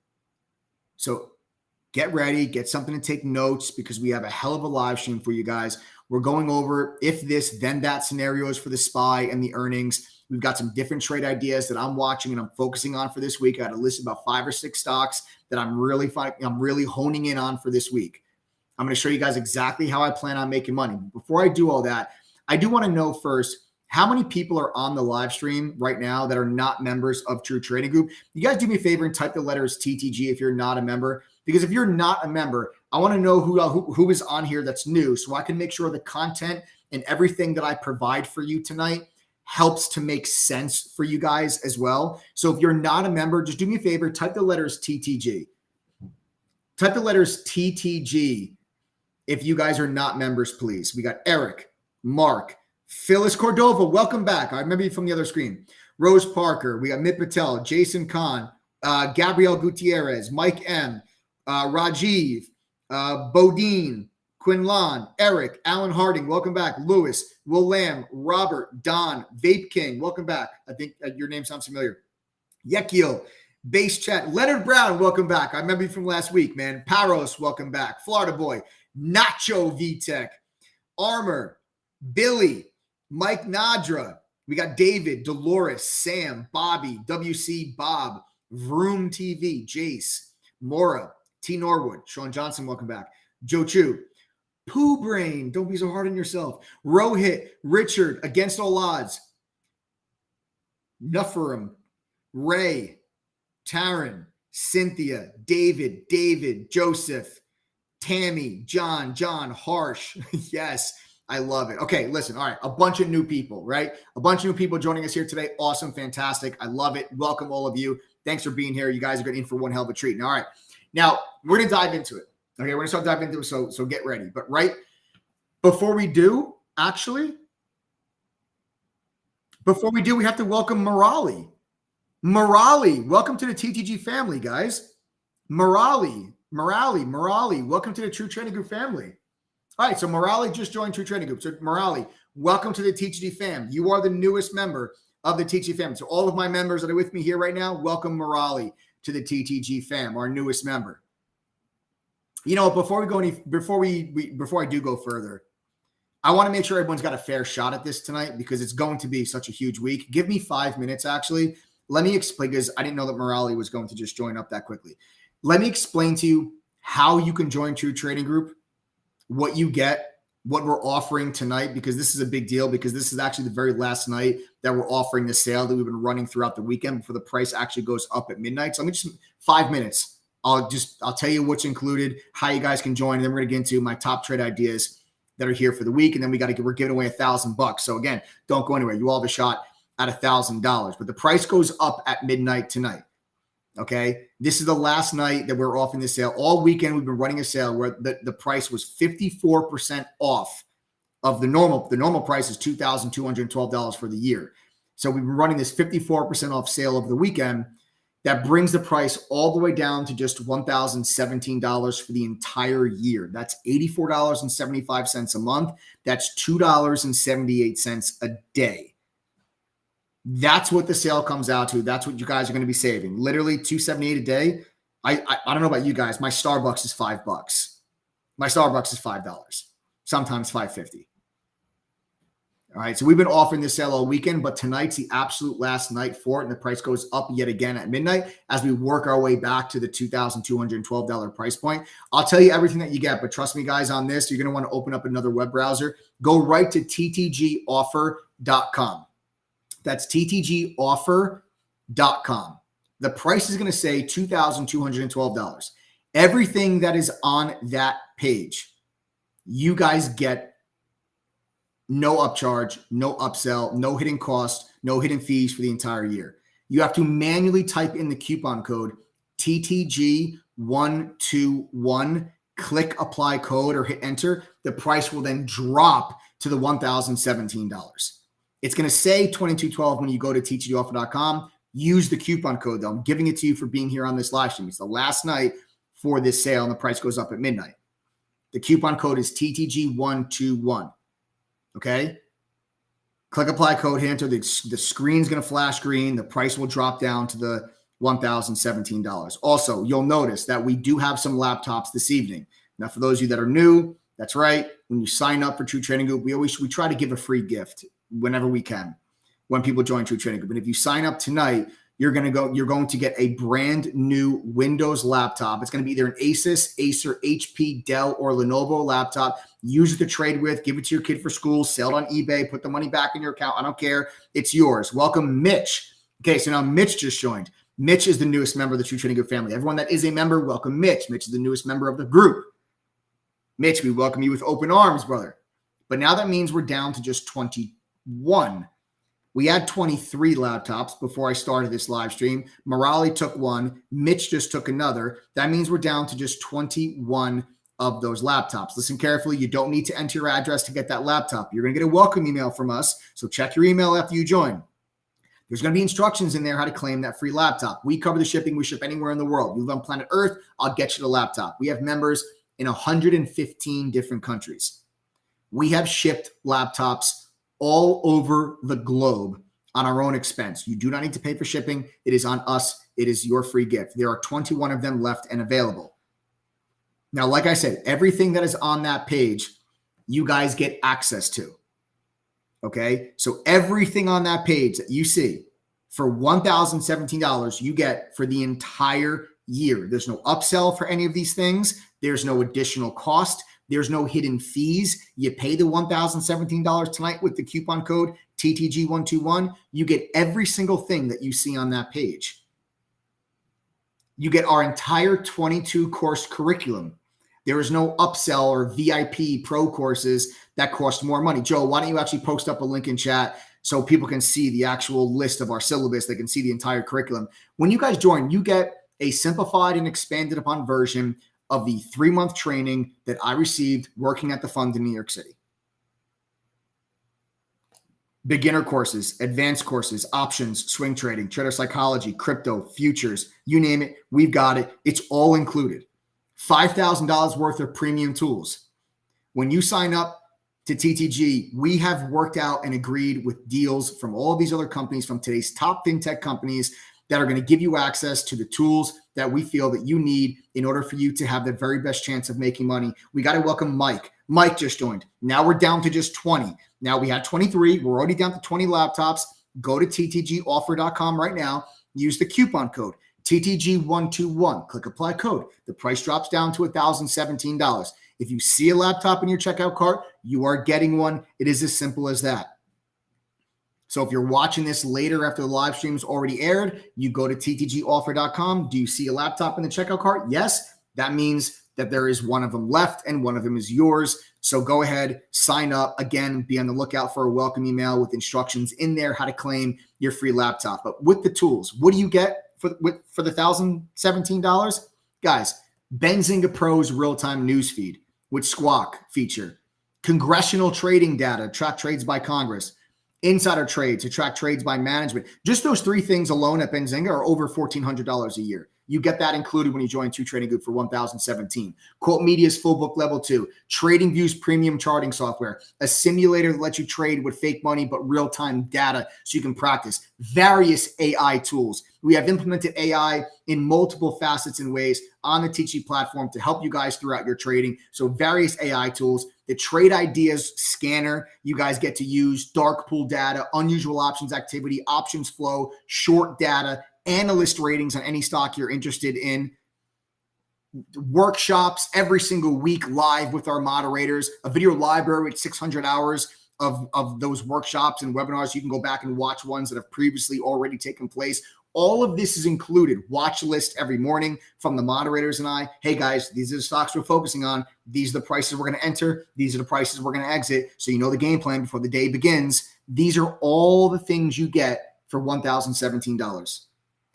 So get ready, get something to take notes because we have a hell of a live stream for you guys. We're going over if this, then that scenarios for the SPY and the earnings. We've got some different trade ideas that I'm watching and I'm focusing on for this week. I had a list of about 5 or 6 stocks that I'm really honing in on for this week. I'm going to show you guys exactly how I plan on making money. Before I do all that, I do want to know first, how many people are on the live stream right now that are not members of True Trading Group? You guys do me a favor and type the letters TTG if you're not a member. Because if you're not a member, I want to know who is on here that's new so I can make sure the content and everything that I provide for you tonight helps to make sense for you guys as well. So if you're not a member, just do me a favor, type the letters TTG. Type the letters TTG if you guys are not members, please. We got Eric, Mark, Phyllis Cordova, welcome back. I remember you from the other screen. Rose Parker, we got Mit Patel, Jason Kahn, Gabrielle Gutierrez, Mike M., Rajiv, Bodine, Quinlan, Eric, Alan Harding, welcome back. Lewis, Will Lamb, Robert, Don, Vape King, welcome back. I think your name sounds familiar. Yekio, Base Chat, Leonard Brown, welcome back. I remember you from last week, man. Paros, welcome back. Florida Boy, Nacho VTech, Armor, Billy, Mike Nadra. We got David, Dolores, Sam, Bobby, WC Bob, Vroom TV, Jace, Mora, T. Norwood, Sean Johnson, welcome back. Joe Chu, Pooh Brain, don't be so hard on yourself. Rohit, Richard, Against All Odds, Nufferum, Ray, Taryn, Cynthia, David, Joseph, Tammy, John, Harsh. Yes, I love it. Okay, listen. All right, a bunch of new people, right? A bunch of new people joining us here today. Awesome, fantastic. I love it. Welcome, all of you. Thanks for being here. You guys are getting in for one hell of a treat. All right, now we're going to dive into it. Okay, we're going to start diving into it, so get ready. But right before we do, actually, Before we do, we have to welcome Morali. Morali, welcome to the TTG family, guys. Morali, welcome to the True Trading Group family. All right, so Morali just joined True Trading Group. So Morali, welcome to the TTG fam. You are the newest member of the TTG fam. So all of my members that are with me here right now, welcome Morali to the TTG fam, our newest member. You know, before I do go further, I want to make sure everyone's got a fair shot at this tonight because it's going to be such a huge week. Give me 5 minutes, actually. Let me explain, because I didn't know that Morali was going to just join up that quickly. Let me explain to you how you can join True Trading Group, what you get, what we're offering tonight, because this is a big deal, because this is actually the very last night that we're offering the sale that we've been running throughout the weekend before the price actually goes up at midnight. So let me just 5 minutes. I'll tell you what's included, how you guys can join, and then we're going to get into my top trade ideas that are here for the week. And then we're giving away $1,000. So again, don't go anywhere. You all have a shot at $1,000, but the price goes up at midnight tonight. Okay. This is the last night that we're offering the sale. All weekend, we've been running a sale where the price was 54% off of the normal. The normal price is $2,212 for the year. So we've been running this 54% off sale over the weekend. That brings the price all the way down to just $1,017 for the entire year. That's $84.75 a month. That's $2.78 a day. That's what the sale comes out to. That's what you guys are going to be saving. Literally $2.78 a day. I don't know about you guys. My Starbucks is $5. My Starbucks is $5. Sometimes $5.50. All right, so we've been offering this sale all weekend, but tonight's the absolute last night for it, and the price goes up yet again at midnight as we work our way back to the $2,212 price point. I'll tell you everything that you get, but trust me, guys, on this, you're going to want to open up another web browser. Go right to ttgoffer.com. That's ttgoffer.com. The price is going to say $2,212. Everything that is on that page, you guys get no upcharge, no upsell, no hidden cost, no hidden fees for the entire year. You have to manually type in the coupon code TTG121, click apply code or hit enter. The price will then drop to the $1,017. It's going to say $22.12 when you go to ttgoffer.com. Use the coupon code, though. I'm giving it to you for being here on this live stream. It's the last night for this sale, and the price goes up at midnight. The coupon code is TTG121. Okay. Click apply code, hit enter. The screen's going to flash green. The price will drop down to the $1,017. Also, you'll notice that we do have some laptops this evening. Now, for those of you that are new, that's right. When you sign up for True Trading Group, we try to give a free gift whenever we can when people join True Trading Group. And if you sign up tonight, you're going to get a brand new Windows laptop. It's going to be either an Asus, Acer, HP, Dell, or Lenovo laptop. Use it to trade with, give it to your kid for school, sell it on eBay, put the money back in your account. I don't care. It's yours. Welcome, Mitch. Okay, so now Mitch just joined. Mitch is the newest member of the True Trading Group family. Everyone that is a member, welcome Mitch. Mitch is the newest member of the group. Mitch, we welcome you with open arms, brother. But now that means we're down to just 21. We had 23 laptops before I started this live stream. Morali took one. Mitch just took another. That means we're down to just 21 of those laptops. Listen carefully. You don't need to enter your address to get that laptop. You're going to get a welcome email from us. So check your email after you join. There's going to be instructions in there how to claim that free laptop. We cover the shipping. We ship anywhere in the world. You live on planet Earth, I'll get you the laptop. We have members in 115 different countries. We have shipped laptops all over the globe on our own expense. You do not need to pay for shipping. It is on us. It is your free gift. There are 21 of them left and available. Now, like I said, everything that is on that page, you guys get access to. Okay? So everything on that page that you see for $1,017, you get for the entire year. There's no upsell for any of these things. There's no additional cost. There's no hidden fees. You pay the $1,017 tonight with the coupon code TTG121. You get every single thing that you see on that page. You get our entire 22-course curriculum. There is no upsell or VIP pro courses that cost more money. Joe, why don't you actually post up a link in chat so people can see the actual list of our syllabus? They can see the entire curriculum. When you guys join, you get a simplified and expanded upon version of the 3-month training that I received working at the fund in New York City. beginner courses, advanced courses, options, swing trading, trader psychology, crypto, futures, you name it, we've got it. It's all included. $5,000 worth of premium tools. When you sign up to TTG, we have worked out and agreed with deals from all of these other companies, from today's top fintech companies, that are going to give you access to the tools that we feel that you need in order for you to have the very best chance of making money. We got to welcome Mike. Mike just joined. Now we're down to just 20. Now we had 23. We're already down to 20 laptops. Go to ttgoffer.com right now. Use the coupon code TTG121. Click apply code. The price drops down to $1,017. If you see a laptop in your checkout cart, you are getting one. It is as simple as that. So if you're watching this later after the live stream's already aired, you go to ttgoffer.com. Do you see a laptop in the checkout cart? Yes. That means that there is one of them left and one of them is yours. So go ahead, sign up. Again, be on the lookout for a welcome email with instructions in there how to claim your free laptop. But with the tools, what do you get for the $1,017? Guys, Benzinga Pro's real-time news feed with Squawk feature, congressional trading data, track trades by Congress, insider trades to track trades by management. Just those three things alone at Benzinga are over $1,400 a year. You get that included when you join True Trading Group for $1,017. Quote Media's full book level 2, Trading View's premium charting software, a simulator that lets you trade with fake money but real-time data so you can practice, various AI tools. We have implemented AI in multiple facets and ways on the TG platform to help you guys throughout your trading. So various AI tools, the trade ideas scanner, you guys get to use dark pool data, unusual options activity, options flow, short data, analyst ratings on any stock you're interested in, workshops every single week live with our moderators, a video library with 600 hours of those workshops and webinars. You can go back and watch ones that have previously already taken place. All of this is included. Watch list every morning from the moderators and I. Hey guys, these are the stocks we're focusing on. These are the prices we're going to enter. These are the prices we're going to exit. So you know the game plan before the day begins. These are all the things you get for $1,017.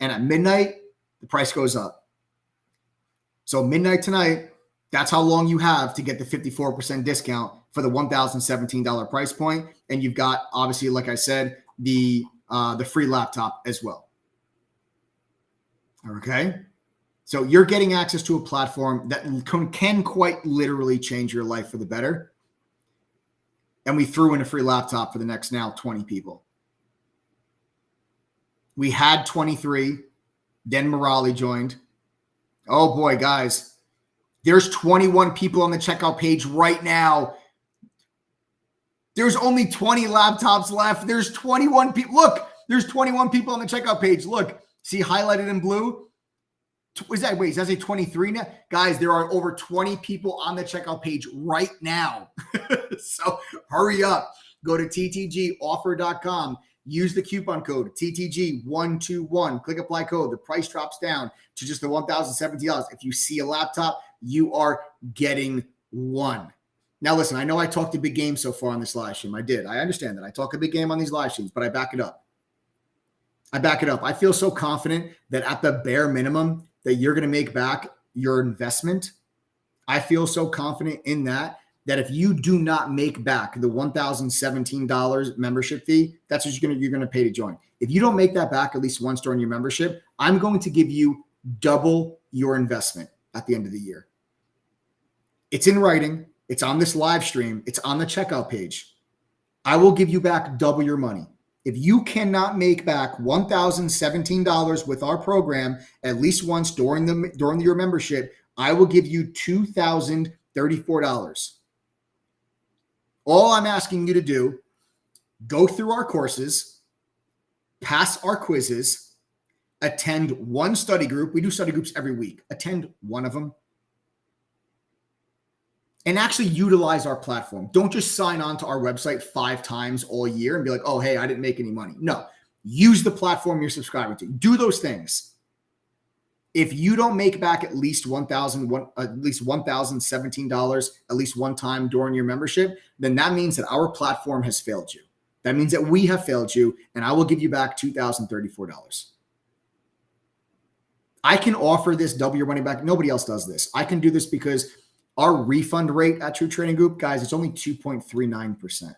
And at midnight, the price goes up. So midnight tonight, that's how long you have to get the 54% discount for the $1,017 price point. And you've got, obviously, like I said, the free laptop as well. Okay. So you're getting access to a platform that can quite literally change your life for the better. And we threw in a free laptop for the next now 20 people. We had 23. Then Morali joined. Oh boy, guys. There's 21 people on the checkout page right now. There's only 20 laptops left. There's 21 people. Look, there's 21 people on the checkout page. Look, see highlighted in blue? Is that, wait, does that say 23 now? Guys, there are over 20 people on the checkout page right now. So hurry up. Go to ttgoffer.com. Use the coupon code TTG121. Click apply code. The price drops down to just the $1,070. If you see a laptop, you are getting one. Now, listen, I know I talked a big game so far on this live stream. I did. I understand that. I talk a big game on these live streams, but I back it up. I feel so confident that at the bare minimum that you're going to make back your investment. I feel so confident in that if you do not make back the $1,017 membership fee, that's what you're going to pay to join. If you don't make that back at least once during your membership, I'm going to give you double your investment at the end of the year. It's in writing. It's on this live stream. It's on the checkout page. I will give you back double your money. If you cannot make back $1,017 with our program at least once during your membership, I will give you $2,034. All I'm asking you to do, go through our courses, pass our quizzes, attend one study group. We do study groups every week. Attend one of them. And actually utilize our platform. Don't just sign on to our website 5 times all year and be like, oh, hey, I didn't make any money. No, use the platform you're subscribing to. Do those things. If you don't make back at least $1,017 at least one time during your membership, then that means that our platform has failed you. That means that we have failed you, and I will give you back $2,034. I can offer this double your money back. Nobody else does this. I can do this because our refund rate at True Trading Group, guys, it's only 2.39%.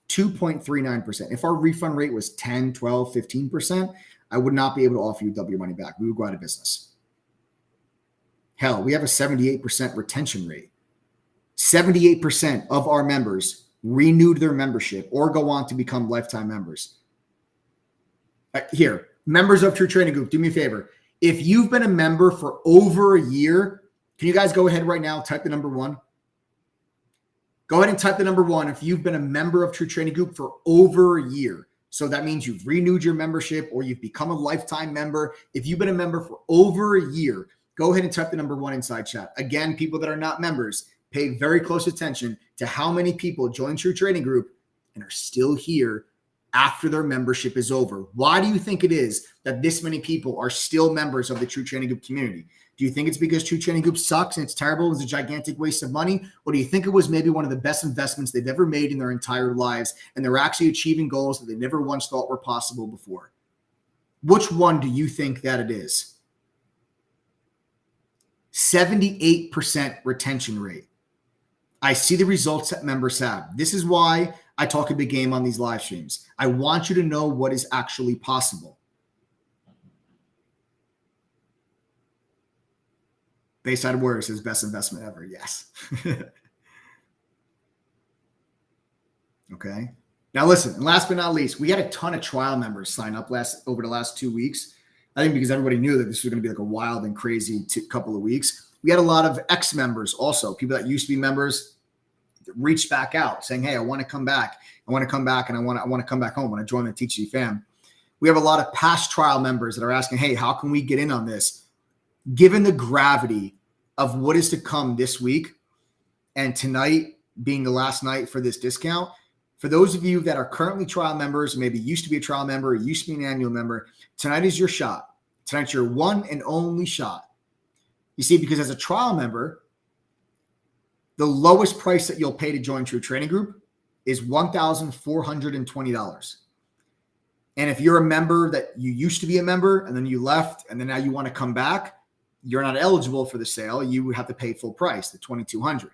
2.39%. If our refund rate was 10, 12, 15%, I would not be able to offer you double your money back. We would go out of business. Hell, we have a 78% retention rate. 78% of our members renewed their membership or go on to become lifetime members. Here, members of True Trading Group, do me a favor. If you've been a member for over a year, can you guys go ahead right now, type the number 1? Go ahead and type the number 1 if you've been a member of True Trading Group for over a year. So that means you've renewed your membership or you've become a lifetime member. If you've been a member for over a year, go ahead and type the number 1 inside chat. Again, people that are not members, pay very close attention to how many people join True Trading Group and are still here after their membership is over. Why do you think it is that this many people are still members of the True Trading Group community? Do you think it's because True Trading Group sucks and it's terrible, it was a gigantic waste of money? Or do you think it was maybe one of the best investments they've ever made in their entire lives and they're actually achieving goals that they never once thought were possible before? Which one do you think that it is? 78% retention rate. I see the results that members have. This is why I talk a big game on these live streams. I want you to know what is actually possible. Bayside Warrior says best investment ever. Yes. Okay. Now listen, and last but not least, we had a ton of trial members sign up over the last 2 weeks. I think because everybody knew that this was going to be like a wild and crazy couple of weeks. We had a lot of ex-members also, people that used to be members that reached back out saying, hey, I want to come back. I want to come back and I want to come back home when I join the TGG fam. We have a lot of past trial members that are asking, hey, how can we get in on this? Given the gravity of what is to come this week and tonight being the last night for this discount, for those of you that are currently trial members, maybe used to be a trial member, used to be an annual member, tonight is your shot. Tonight's your one and only shot. You see, because as a trial member, the lowest price that you'll pay to join True Trading Group is $1,420. And if you're a member that you used to be a member and then you left and then now you want to come back, you're not eligible for the sale. You would have to pay full price, the $2,200.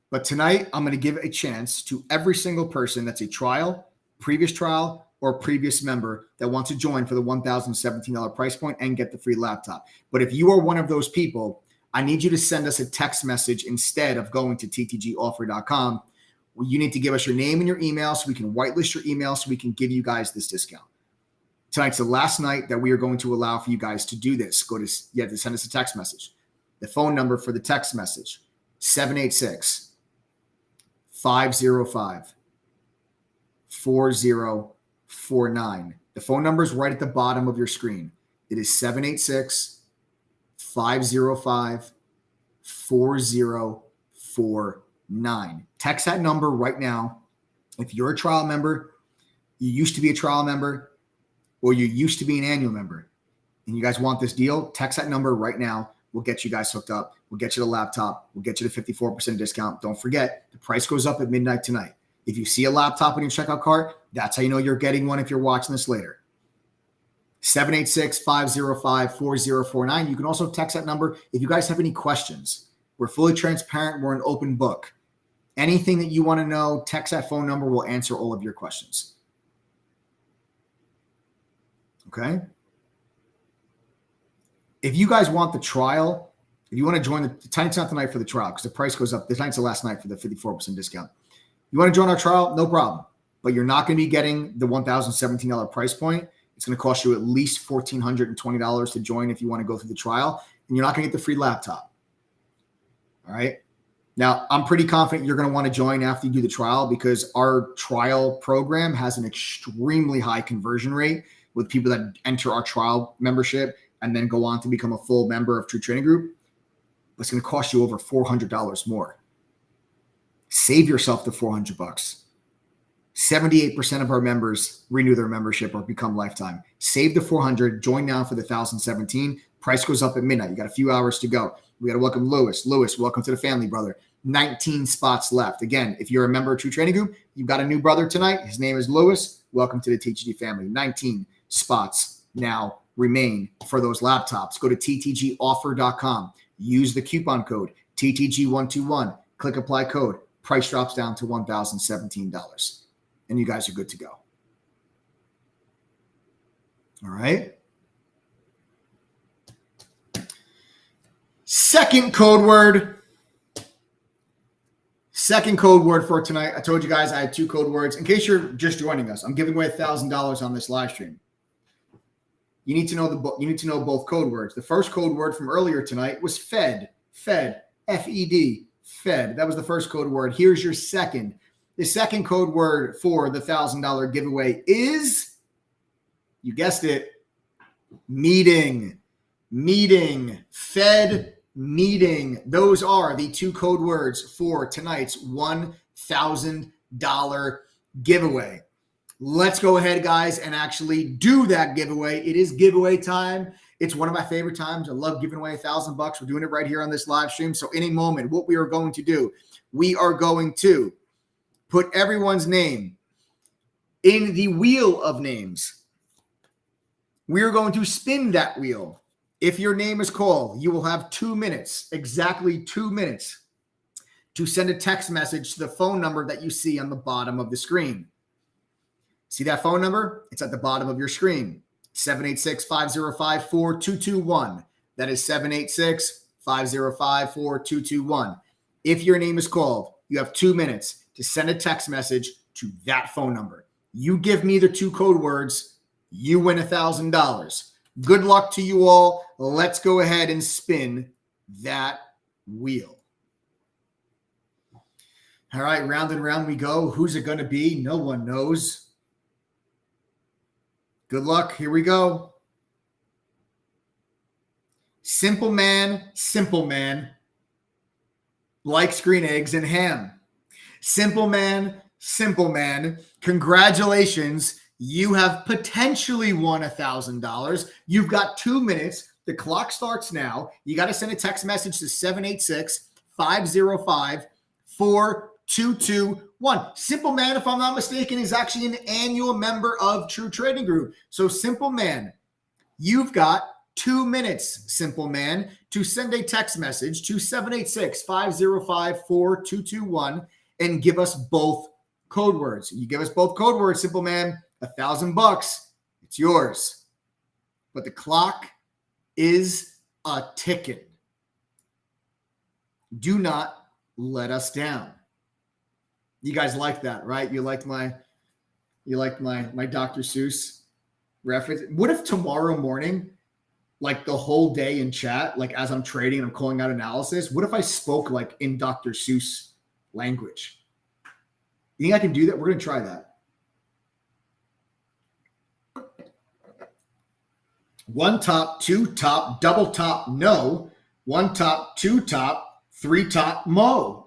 But tonight, I'm going to give a chance to every single person that's a trial, previous trial, or previous member that wants to join for the $1,017 price point and get the free laptop. But if you are one of those people, I need you to send us a text message instead of going to ttgoffer.com. You need to give us your name and your email so we can whitelist your email so we can give you guys this discount. Tonight's the last night that we are going to allow for you guys to do this. You have to send us a text message. The phone number for the text message, 786-505-4049. The phone number is right at the bottom of your screen. It is 786-505-4049. Text that number right now. If you're a trial member, you used to be a trial member, or you used to be an annual member, and you guys want this deal, text that number right now. We'll get you guys hooked up. We'll get you the laptop. We'll get you the 54% discount. Don't forget, the price goes up at midnight tonight. If you see a laptop in your checkout cart, that's how you know you're getting one if you're watching this later. 786-505-4049. You can also text that number if you guys have any questions. We're fully transparent. We're an open book. Anything that you want to know, text that phone number. We'll answer all of your questions. Okay. If you guys want the trial, if you want to join tonight's not the night for the trial because the price goes up. This night's the last night for the 54% discount. You want to join our trial? No problem. But you're not going to be getting the $1,017 price point. It's going to cost you at least $1,420 to join if you want to go through the trial, and you're not going to get the free laptop. All right. Now, I'm pretty confident you're going to want to join after you do the trial because our trial program has an extremely high conversion rate with people that enter our trial membership and then go on to become a full member of True Trading Group. It's going to cost you over $400 more. Save yourself the $400. 78% of our members renew their membership or become lifetime. Save the $400. Join now for the $1,017. Price goes up at midnight. You got a few hours to go. We got to welcome Lewis. Lewis, welcome to the family, brother. 19 spots left. Again, if you're a member of True Trading Group, you've got a new brother tonight. His name is Lewis. Welcome to the TGG family. 19 spots now remain for those laptops. Go to ttgoffer.com. Use the coupon code TTG121. Click apply code. price drops down to $1,017. And you guys are good to go. All right. Second code word for tonight. I told you guys I had 2 code words. In case you're just joining us, I'm giving away $1,000 on this live stream. You need to know both code words. The first code word from earlier tonight was Fed, F-E-D, Fed. That was the first code word. Here's your second. The second code word for the $1,000 giveaway is, you guessed it, meeting, Fed, meeting. Those are the 2 code words for tonight's $1,000 giveaway. Let's go ahead, guys, and actually do that giveaway. It is giveaway time. It's one of my favorite times. I love giving away $1,000. We're doing it right here on this live stream. So in a moment, what we are going to do, we are going to put everyone's name in the wheel of names. We are going to spin that wheel. If your name is called, you will have 2 minutes, exactly 2 minutes, to send a text message to the phone number that you see on the bottom of the screen. See that phone number? It's at the bottom of your screen. 786-505-4221. That is 786-505-4221. If your name is called, you have 2 minutes to send a text message to that phone number. You give me the 2 code words, you win $1,000. Good luck to you all. Let's go ahead and spin that wheel. All right, round and round we go. Who's it going to be? No one knows. Good luck. Here we go. Simple man, likes green eggs and ham. Simple man, congratulations. You have potentially won $1,000. You've got 2 minutes. The clock starts now. You got to send a text message to 786-505-4221. Simple Man, if I'm not mistaken, is actually an annual member of True Trading Group. So Simple Man, you've got 2 minutes, Simple Man, to send a text message to 786-505-4221 and give us both code words. You give us both code words, Simple Man, $1,000. It's yours. But the clock is a ticking. Do not let us down. You guys like that, right? You liked my Dr. Seuss reference. What if tomorrow morning, like the whole day in chat, like as I'm trading and I'm calling out analysis, what if I spoke like in Dr. Seuss language? You think I can do that? We're going to try that. 1 top, 2 top, double top, no. 1 top, 2 top, 3 top, mo.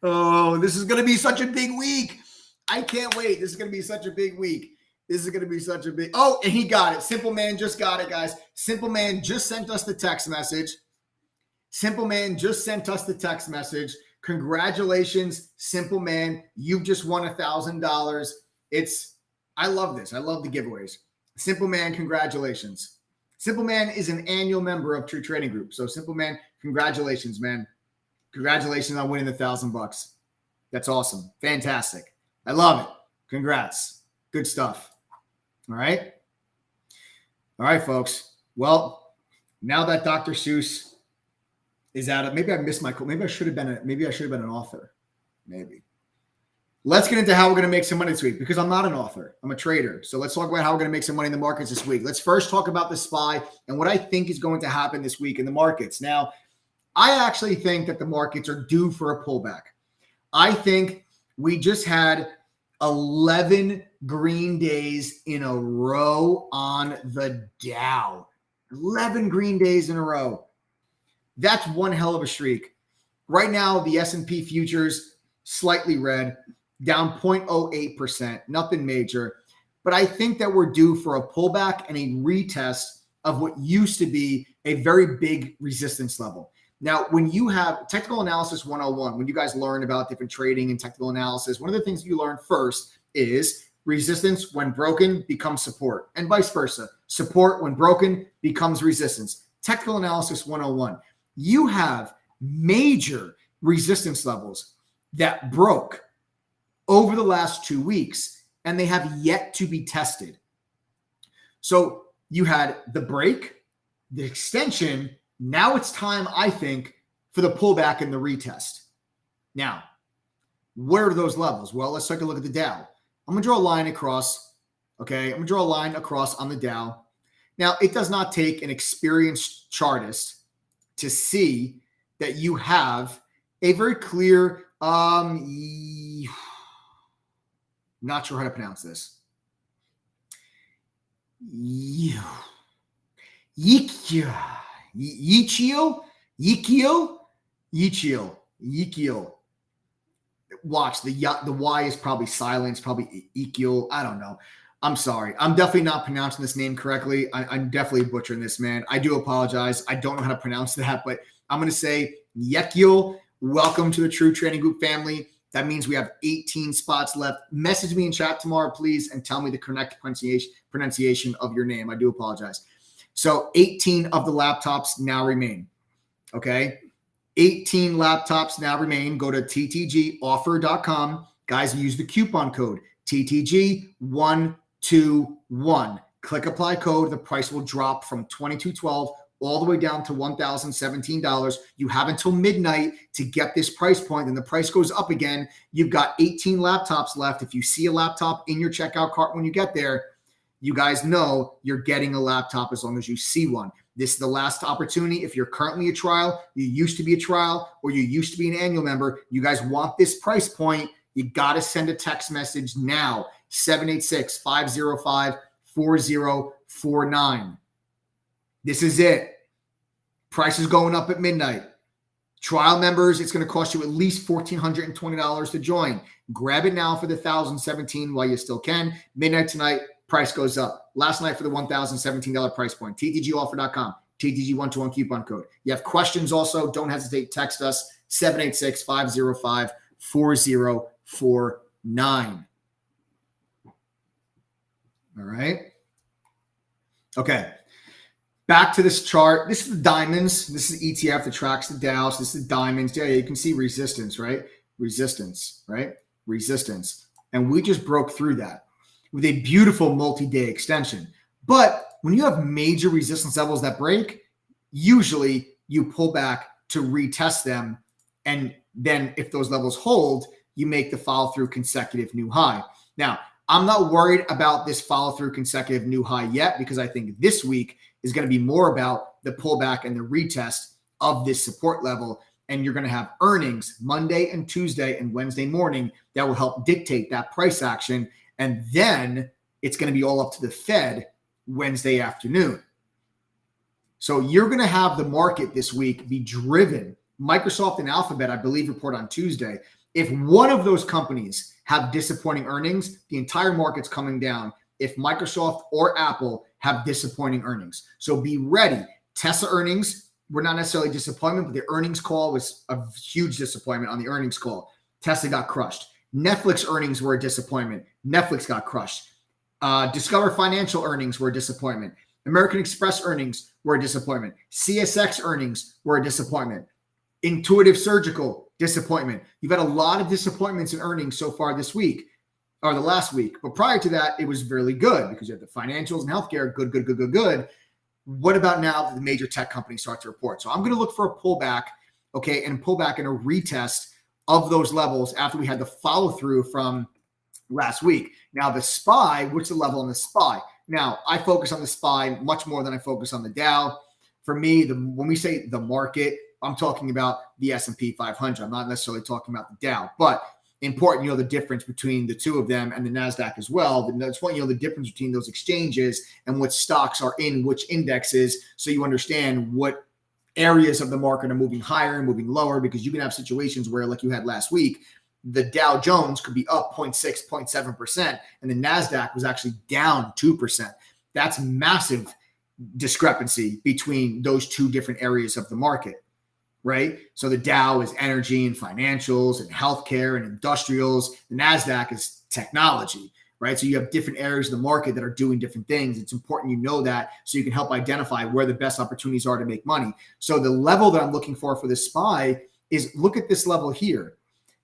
Oh, this is going to be such a big week. I can't wait. This is going to be such a big week. Oh, and he got it. Simple Man just got it, guys. Simple Man just sent us the text message. Congratulations, Simple Man. You've just won $1,000. I love this. I love the giveaways. Simple Man, congratulations. Simple Man is an annual member of True Trading Group. So Simple Man, congratulations, man. Congratulations on winning the $1,000. That's awesome. Fantastic. I love it. Congrats. Good stuff. All right, folks. Well, now that Dr. Seuss is out of, maybe I missed my call. Maybe I should have been an author. Maybe. Let's get into how we're going to make some money this week, because I'm not an author. I'm a trader. So let's talk about how we're going to make some money in the markets this week. Let's first talk about the SPY and what I think is going to happen this week in the markets. Now, I actually think that the markets are due for a pullback. I think we just had 11 green days in a row on the Dow. 11 green days in a row. That's one hell of a streak. Right now, the S&P futures slightly red, down 0.08%, nothing major. But I think that we're due for a pullback and a retest of what used to be a very big resistance level. Now, when you have technical analysis 101, when you guys learn about different trading and technical analysis, one of the things you learn first is resistance when broken becomes support, and vice versa. Support when broken becomes resistance. Technical analysis 101. You have major resistance levels that broke over the last 2 weeks, and they have yet to be tested. So you had the break, the extension. Now it's time, I think, for the pullback and the retest. Now, where are those levels? Well, let's take a look at the Dow. I'm going to draw a line across. Okay, I'm going to draw a line across on the Dow. Now, it does not take an experienced chartist to see that you have a very clear, not sure how to pronounce this. Yichio. Watch, the Y is probably silent. It's probably Ekiel. I don't know. I'm sorry. I'm definitely not pronouncing this name correctly. I'm definitely butchering this, man. I do apologize. I don't know how to pronounce that, but I'm going to say Yekiel. Welcome to the True Trading Group family. That means we have 18 spots left. Message me in chat tomorrow, please, and tell me the correct pronunciation of your name. I do apologize. So 18 of the laptops now remain. Okay. 18 laptops now remain. Go to ttgoffer.com. Guys, use the coupon code TTG121. Click apply code. The price will drop from $22.12 all the way down to $1,017. You have until midnight to get this price point. Then the price goes up again. You've got 18 laptops left. If you see a laptop in your checkout cart when you get there, you guys know you're getting a laptop as long as you see one. This is the last opportunity. If you're currently a trial, you used to be a trial, or you used to be an annual member, you guys want this price point, you got to send a text message now, 786-505-4049. This is it. Price is going up at midnight. Trial members, it's going to cost you at least $1,420 to join. Grab it now for the $1,017 while you still can. Midnight tonight, price goes up. Last night for the $1,017 price point. TTGoffer.com. TTG121 coupon code. You have questions also, don't hesitate. Text us 786-505-4049. All right. Okay. Back to this chart. This is the diamonds. This is the ETF that tracks the Dow. So this is the diamonds. Yeah, you can see resistance, right? Resistance, right? Resistance. And we just broke through that with a beautiful multi-day extension. But when you have major resistance levels that break, usually you pull back to retest them. And then if those levels hold, you make the follow through consecutive new high. Now, I'm not worried about this follow through consecutive new high yet, because I think this week is going to be more about the pullback and the retest of this support level. And you're going to have earnings Monday and Tuesday and Wednesday morning that will help dictate that price action. And then it's going to be all up to the Fed Wednesday afternoon. So you're going to have the market this week be driven. Microsoft and Alphabet, I believe, report on Tuesday. If one of those companies have disappointing earnings, the entire market's coming down. If Microsoft or Apple have disappointing earnings. So be ready. Tesla earnings were not necessarily disappointment, but the earnings call was a huge disappointment on the earnings call. Tesla got crushed. Netflix earnings were a disappointment. Netflix got crushed. Discover Financial earnings were a disappointment. American Express earnings were a disappointment. CSX earnings were a disappointment. Intuitive Surgical, disappointment. You've had a lot of disappointments in earnings so far this week, or the last week. But prior to that, it was really good because you had the financials and healthcare, good. What about now that the major tech companies start to report? So I'm going to look for a pullback, okay, and pullback and a retest of those levels after we had the follow through from last week. Now the SPY, what's the level on the SPY? Now I focus on the SPY much more than I focus on the Dow. For me, when we say the market, I'm talking about the S&P 500. I'm not necessarily talking about the Dow, but important, you know, the difference between the two of them and the NASDAQ as well. That's what, you know, the difference between those exchanges and what stocks are in which indexes. So you understand what areas of the market are moving higher and moving lower, because you can have situations where, like you had last week, the Dow Jones could be up 0.6, 0.7%, and the NASDAQ was actually down 2%. That's massive discrepancy between those two different areas of the market. Right? So the Dow is energy and financials and healthcare and industrials. The NASDAQ is technology. right? So you have different areas of the market that are doing different things. It's important you know that so you can help identify where the best opportunities are to make money. So the level that I'm looking for this SPY is, look at this level here.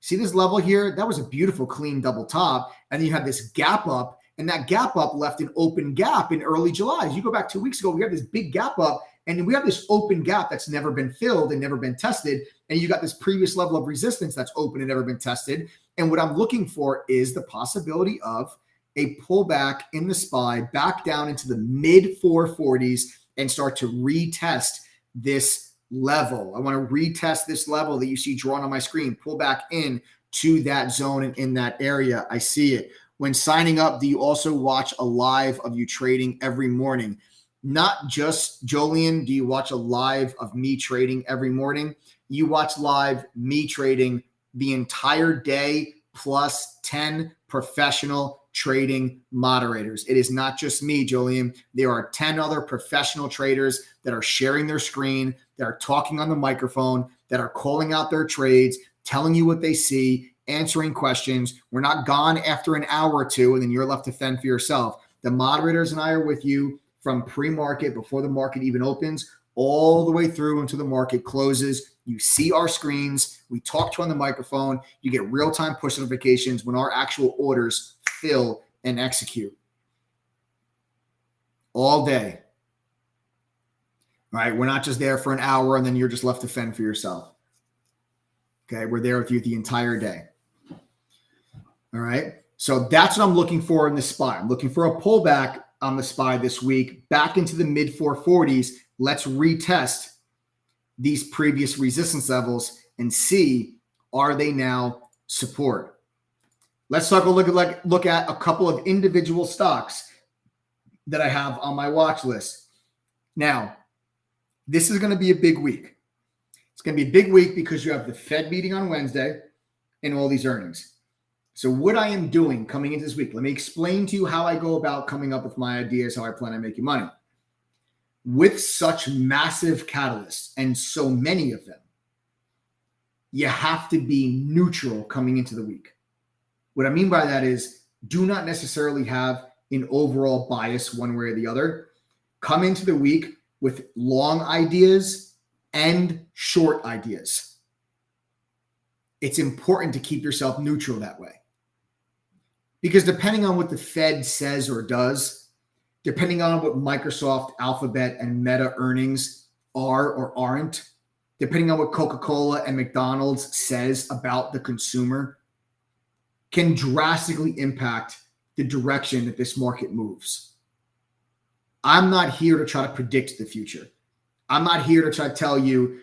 See this level here? That was a beautiful clean double top. And then you have this gap up, and that gap up left an open gap in early July. As you go back 2 weeks ago, we have this big gap up, and we have this open gap that's never been filled and never been tested. And you got this previous level of resistance that's open and never been tested. And what I'm looking for is the possibility of a pullback in the SPY back down into the mid 440s and start to retest this level. I want to retest this level that you see drawn on my screen, pull back in to that zone and in that area. I see it. When signing up, do you also watch a live of you trading every morning? Not just Jolien, do you watch a live of me trading every morning? You watch live me trading the entire day plus 10 professional trading moderators. It is not just me, Jolien. There are 10 other professional traders that are sharing their screen, that are talking on the microphone, that are calling out their trades, telling you what they see, answering questions. We're not gone after an hour or two, and then you're left to fend for yourself. The moderators and I are with you from pre-market, before the market even opens, all the way through until the market closes. You see our screens. We talk to you on the microphone. You get real-time push notifications when our actual orders fill and execute. All day. All right? We're not just there for an hour and then you're just left to fend for yourself. Okay? We're there with you the entire day. All right? So that's what I'm looking for in the SPY. I'm looking for a pullback on the SPY this week, back into the mid 440s. Let's retest these previous resistance levels and see, are they now support? Let's take a look at a couple of individual stocks that I have on my watch list. Now, this is going to be a big week. It's going to be a big week because you have the Fed meeting on Wednesday and all these earnings. So what I am doing coming into this week, let me explain to you how I go about coming up with my ideas, how I plan on making money. With such massive catalysts and so many of them, you have to be neutral coming into the week. What I mean by that is, do not necessarily have an overall bias one way or the other. Come into the week with long ideas and short ideas. It's important to keep yourself neutral that way. Because depending on what the Fed says or does, depending on what Microsoft, Alphabet, and Meta earnings are or aren't, depending on what Coca-Cola and McDonald's says about the consumer, can drastically impact the direction that this market moves. I'm not here to try to predict the future. I'm not here to try to tell you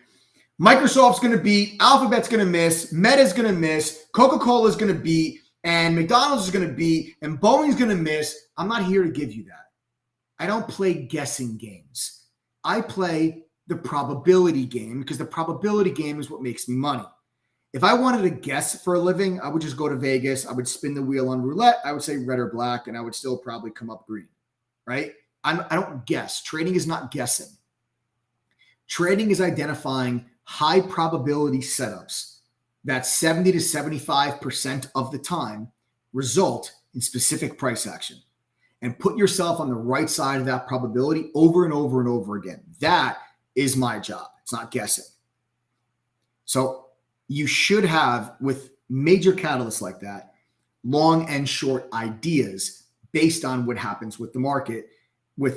Microsoft's going to beat, Alphabet's going to miss, Meta's going to miss, Coca-Cola's going to beat, and McDonald's is going to beat, and Boeing's going to miss. I'm not here to give you that. I don't play guessing games. I play the probability game because the probability game is what makes me money. If I wanted to guess for a living, I would just go to Vegas. I would spin the wheel on roulette. I would say red or black, and I would still probably come up green, right? I don't guess. Trading is not guessing. Trading is identifying high probability setups that 70 to 75% of the time result in specific price action. And put yourself on the right side of that probability over and over and over again. That is my job. It's not guessing. So you should have, with major catalysts like that, long and short ideas based on what happens with the market, what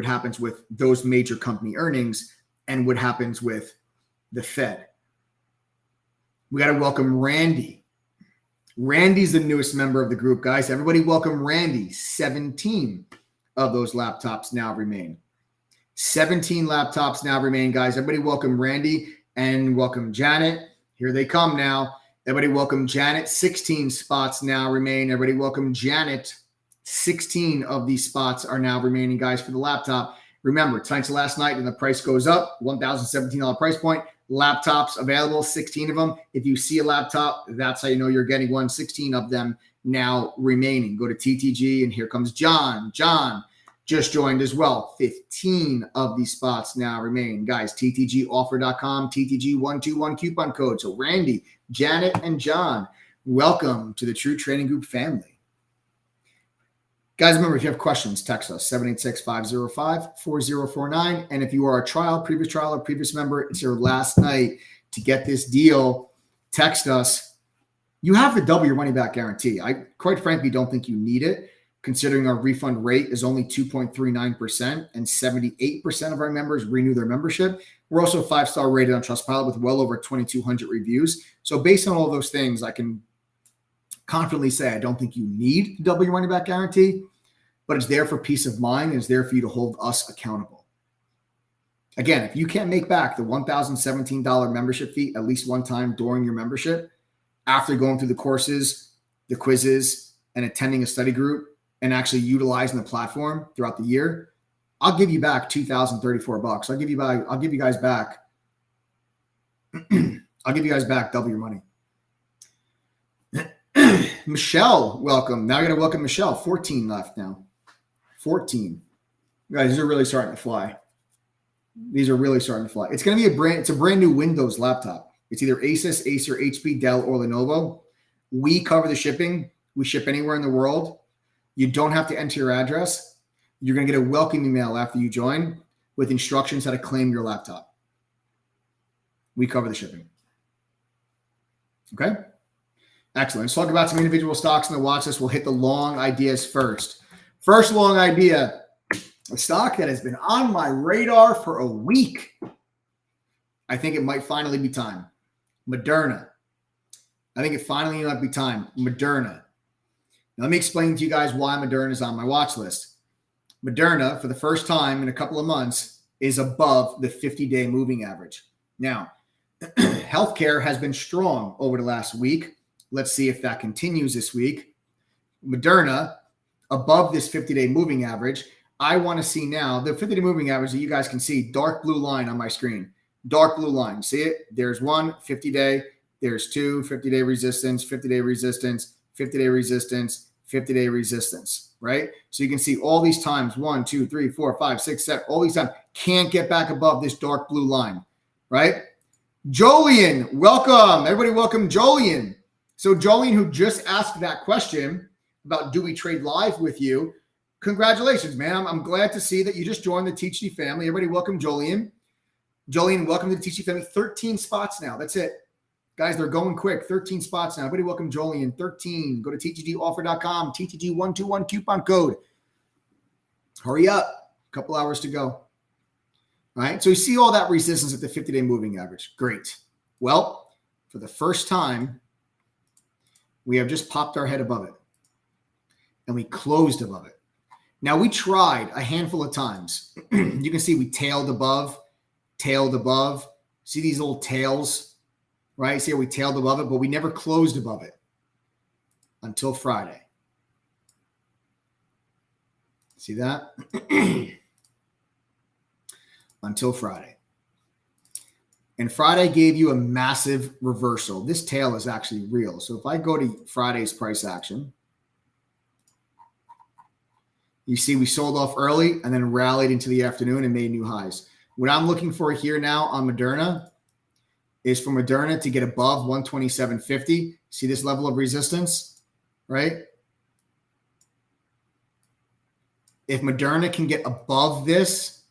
happens with those major company earnings and what happens with the Fed. We got to welcome Randy. Randy's the newest member of the group, guys. Everybody welcome Randy. 17 of those laptops now remain. 17 laptops now remain, guys. Everybody welcome Randy and welcome Janet. Here they come now. Everybody welcome Janet. 16 spots now remain. Everybody welcome Janet. 16 of these spots are now remaining, guys, for the laptop. Remember, tonight's the last night and the price goes up. $1,017 price point. Laptops available, 16 of them. If you see a laptop, that's how you know you're getting one. 16 of them now remaining. Go to TTG, and here comes John. John just joined as well. 15 of these spots now remain. Guys, TTGoffer.com, TTG121 coupon code. So Randy, Janet, and John, welcome to the True Trading Group family. Guys, remember, if you have questions, text us 786-505-4049. And if you are a previous trial, or previous member, it's your last night to get this deal, text us. You have to double your money back guarantee. I quite frankly don't think you need it, considering our refund rate is only 2.39% and 78% of our members renew their membership. We're also 5-star rated on Trustpilot with well over 2,200 reviews. So based on all those things, I can confidently say I don't think you need to double your money back guarantee, but it's there for peace of mind and it's there for you to hold us accountable. Again, if you can't make back the $1,017 membership fee at least one time during your membership, after going through the courses, the quizzes, and attending a study group and actually utilizing the platform throughout the year, I'll give you back $2,034. I'll give you guys back double your money. Michelle, welcome. Now I got to welcome Michelle. 14 left now. 14. Guys, these are really starting to fly. It's going to be it's a brand new Windows laptop. It's either Asus, Acer, HP, Dell, or Lenovo. We cover the shipping. We ship anywhere in the world. You don't have to enter your address. You're going to get a welcome email after you join with instructions how to claim your laptop. We cover the shipping. Okay? Excellent. Let's talk about some individual stocks in the watch list. We'll hit the long ideas first. First long idea, a stock that has been on my radar for a week. I think it might finally be time. Moderna. I think it finally might be time. Moderna. Now, let me explain to you guys why Moderna is on my watch list. Moderna, for the first time in a couple of months, is above the 50-day moving average. Now, healthcare has been strong over the last week. Let's see if that continues this week. Moderna, above this 50-day moving average. I want to see now the 50-day moving average that you guys can see, dark blue line on my screen. Dark blue line. See it? There's one 50-day. There's two 50-day resistance, 50-day resistance, 50-day resistance, 50-day resistance, right? So you can see all these times, 1, 2, 3, 4, 5, 6, 7, all these times can't get back above this dark blue line, right? Jolien, welcome. Everybody welcome Jolien. So Jolien, who just asked that question about do we trade live with you, congratulations, man. I'm glad to see that you just joined the THD family. Everybody welcome Jolien. Jolien, welcome to the THD family. 13 spots now. That's it. Guys, they're going quick. 13 spots now. Everybody welcome Jolien. 13. Go to TTGoffer.com. TTG121 coupon code. Hurry up. A couple hours to go. All right. So you see all that resistance at the 50-day moving average. Great. Well, for the first time, we have just popped our head above it. And we closed above it. Now, we tried a handful of times. You can see we tailed above. See these little tails, right? See how we tailed above it, but we never closed above it until Friday. See that? Until Friday. And Friday gave you a massive reversal. This tail is actually real. So if I go to Friday's price action, you see we sold off early and then rallied into the afternoon and made new highs. What I'm looking for here now on Moderna is for Moderna to get above 127.50. See this level of resistance, right? If Moderna can get above this,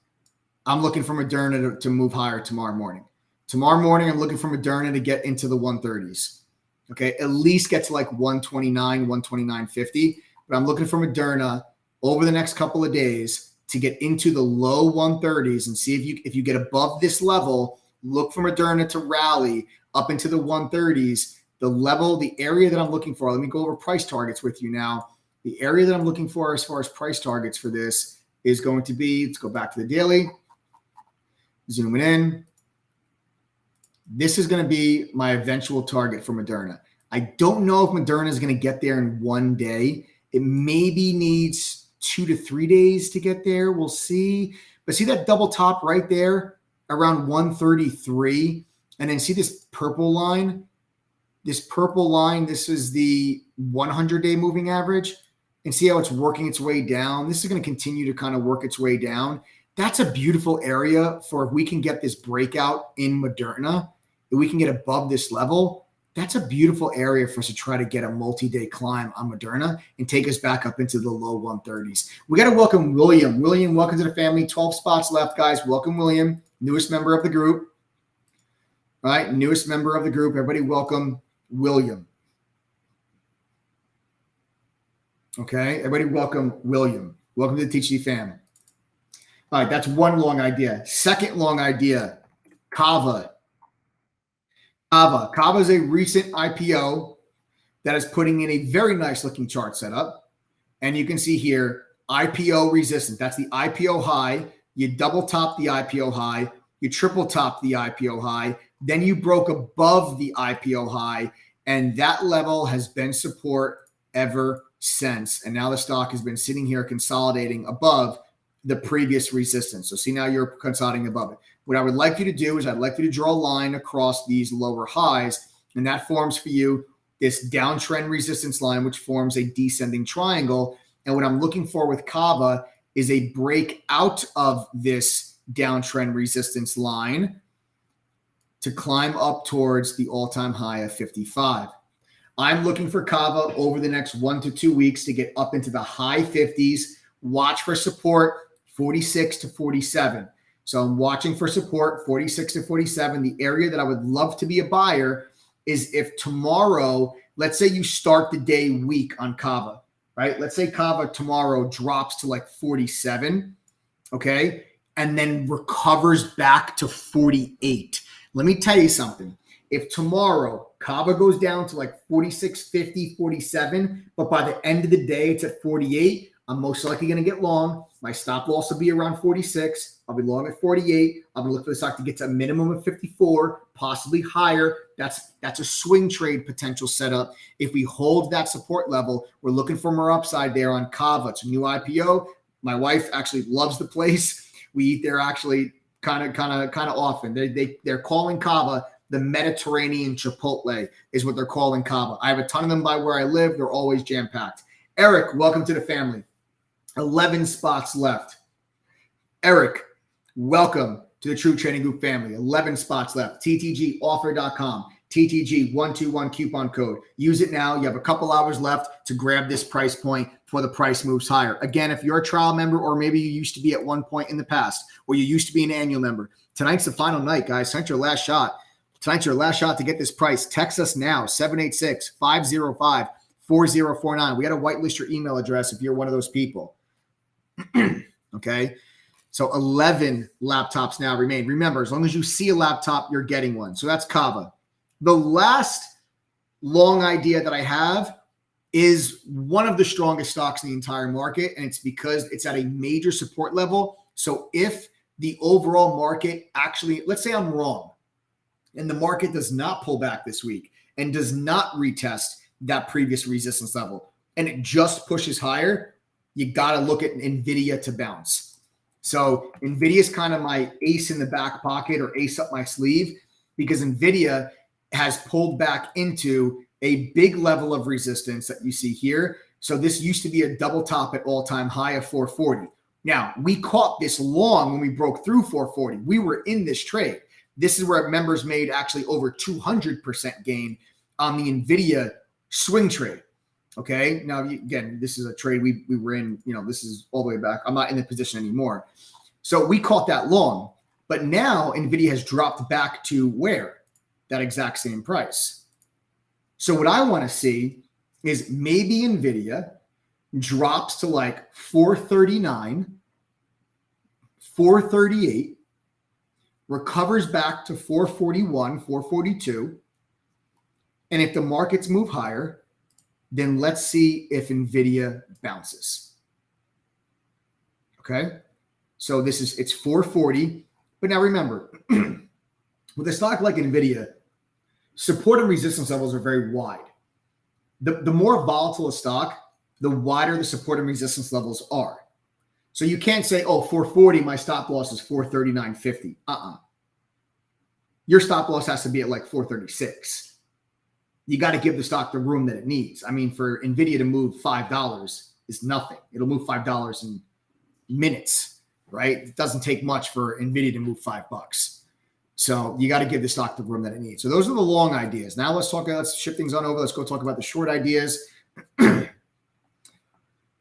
I'm looking for Moderna to move higher tomorrow morning. Tomorrow morning, I'm looking for Moderna to get into the 130s. Okay, at least get to like 129, 129.50. But I'm looking for Moderna over the next couple of days to get into the low 130s and see if you get above this level, look for Moderna to rally up into the 130s. The area that I'm looking for, let me go over price targets with you now. The area that I'm looking for as far as price targets for this is going to be, let's go back to the daily, zooming in. This is going to be my eventual target for Moderna. I don't know if Moderna is going to get there in one day. It maybe needs 2 to 3 days to get there. We'll see. But see that double top right there around 133? And then see this purple line? This purple line, this is the 100-day moving average. And see how it's working its way down? This is going to continue to kind of work its way down. That's a beautiful area for if we can get this breakout in Moderna, if we can get above this level, that's a beautiful area for us to try to get a multi-day climb on Moderna and take us back up into the low 130s. We got to welcome William. William, welcome to the family. 12 spots left, guys. Welcome, William, newest member of the group. All right, newest member of the group. Everybody welcome William. Okay, everybody welcome William. Welcome to the THC family. All right, that's one long idea. Second long idea, Kava. Kava is a recent IPO that is putting in a very nice looking chart setup. And you can see here, IPO resistance. That's the IPO high. You double top the IPO high. You triple top the IPO high. Then you broke above the IPO high. And that level has been support ever since. And now the stock has been sitting here consolidating above the previous resistance. So see, now you're consolidating above it. What I would like you to do is I'd like you to draw a line across these lower highs, and that forms for you this downtrend resistance line, which forms a descending triangle. And what I'm looking for with Kava is a break out of this downtrend resistance line to climb up towards the all-time high of 55. I'm looking for Kava over the next 1 to 2 weeks to get up into the high 50s. Watch for support 46 to 47. So I'm watching for support 46 to 47. The area that I would love to be a buyer is if tomorrow, let's say you start the day weak on Kava, right? Let's say Kava tomorrow drops to like 47, okay? And then recovers back to 48. Let me tell you something. If tomorrow Kava goes down to like 46, 50, 47, but by the end of the day it's at 48, I'm most likely going to get long. My stop loss will be around 46. I'll be long at 48. I'm going to look for the stock to get to a minimum of 54, possibly higher. That's a swing trade potential setup. If we hold that support level, we're looking for more upside there on Kava. It's a new IPO. My wife actually loves the place. We eat there actually kind of often. They're calling Kava the Mediterranean Chipotle is what they're calling Kava. I have a ton of them by where I live. They're always jam-packed. Eric, welcome to the family. 11 spots left. Eric, welcome to the True Trading Group family. 11 spots left. TTGoffer.com. TTG121 coupon code. Use it now. You have a couple hours left to grab this price point before the price moves higher. Again, if you're a trial member, or maybe you used to be at one point in the past, or you used to be an annual member, tonight's the final night, guys. Tonight's your last shot. Tonight's your last shot to get this price. Text us now, 786-505-4049. We got to whitelist your email address if you're one of those people. Okay. So 11 laptops now remain. Remember, as long as you see a laptop, you're getting one. So that's Kava. The last long idea that I have is one of the strongest stocks in the entire market, and it's because it's at a major support level. So if the overall market actually, let's say I'm wrong, and the market does not pull back this week and does not retest that previous resistance level, and it just pushes higher, you got to look at NVIDIA to bounce. So NVIDIA is kind of my ace in the back pocket or ace up my sleeve, because NVIDIA has pulled back into a big level of resistance that you see here. So this used to be a double top at all-time high of 440. Now, we caught this long when we broke through 440. We were in this trade. This is where members made actually over 200% gain on the NVIDIA swing trade. Okay. Now, again, this is a trade we were in, this is all the way back. I'm not in the position anymore. So we caught that long, but now NVIDIA has dropped back to where? That exact same price. So what I want to see is maybe NVIDIA drops to like 439, 438, recovers back to 441, 442. And if the markets move higher, then let's see if NVIDIA bounces. Okay. So it's 440. But now remember, with a stock like NVIDIA, support and resistance levels are very wide. The more volatile a stock, the wider the support and resistance levels are. So you can't say, 440, my stop loss is 439.50. Your stop loss has to be at like 436. You got to give the stock the room that it needs. I mean, for NVIDIA to move $5 is nothing. It'll move $5 in minutes, right? It doesn't take much for NVIDIA to move $5. So you got to give the stock the room that it needs. So those are the long ideas. Now let's shift things on over. Let's go talk about the short ideas.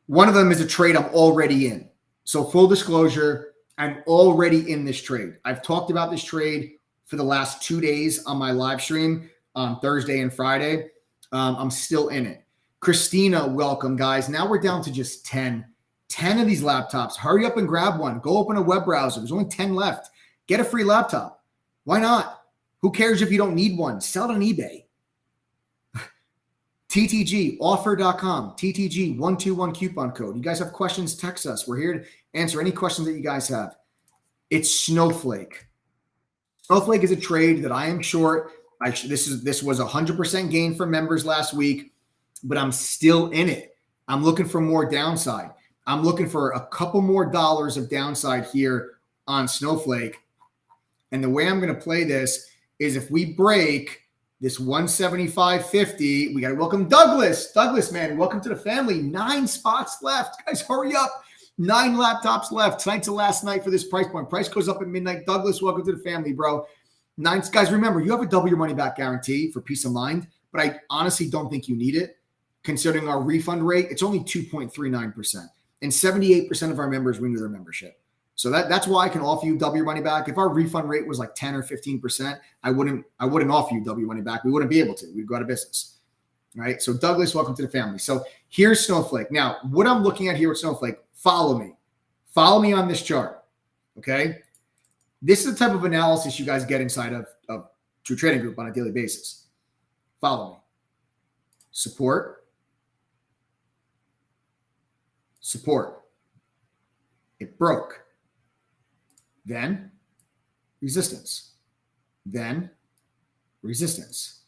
One of them is a trade I'm already in. So full disclosure, I'm already in this trade. I've talked about this trade for the last 2 days on my live stream on Thursday and Friday. I'm still in it. Christina, welcome, guys. Now we're down to just 10 of these laptops. Hurry up and grab one. Go open a web browser. There's only 10 left. Get a free laptop. Why not? Who cares if you don't need one? Sell it on eBay. TTG, offer.com, TTG 121 coupon code. You guys have questions, text us. We're here to answer any questions that you guys have. It's Snowflake. Snowflake is a trade that I am short. This was 100% gain for members last week, but I'm still in it. I'm looking for more downside. I'm looking for a couple more dollars of downside here on Snowflake. And the way I'm going to play this is if we break this 175.50, we got to welcome Douglas. Douglas, man, welcome to the family. 9 spots left. Guys, hurry up. 9 laptops left. Tonight's the last night for this price point. Price goes up at midnight. Douglas, welcome to the family, bro. 9, guys, remember, you have a double your money back guarantee for peace of mind, but I honestly don't think you need it. Considering our refund rate, it's only 2.39%. And 78% of our members renew their membership. So that's why I can offer you double your money back. If our refund rate was like 10 or 15%, I wouldn't offer you double your money back. We wouldn't be able to. We'd go out of business. All right. So Douglas, welcome to the family. So here's Snowflake. Now, what I'm looking at here with Snowflake, follow me. Follow me on this chart. Okay. This is the type of analysis you guys get inside of True Trading Group on a daily basis. Follow me. Support. Support. It broke. Then resistance. Then resistance.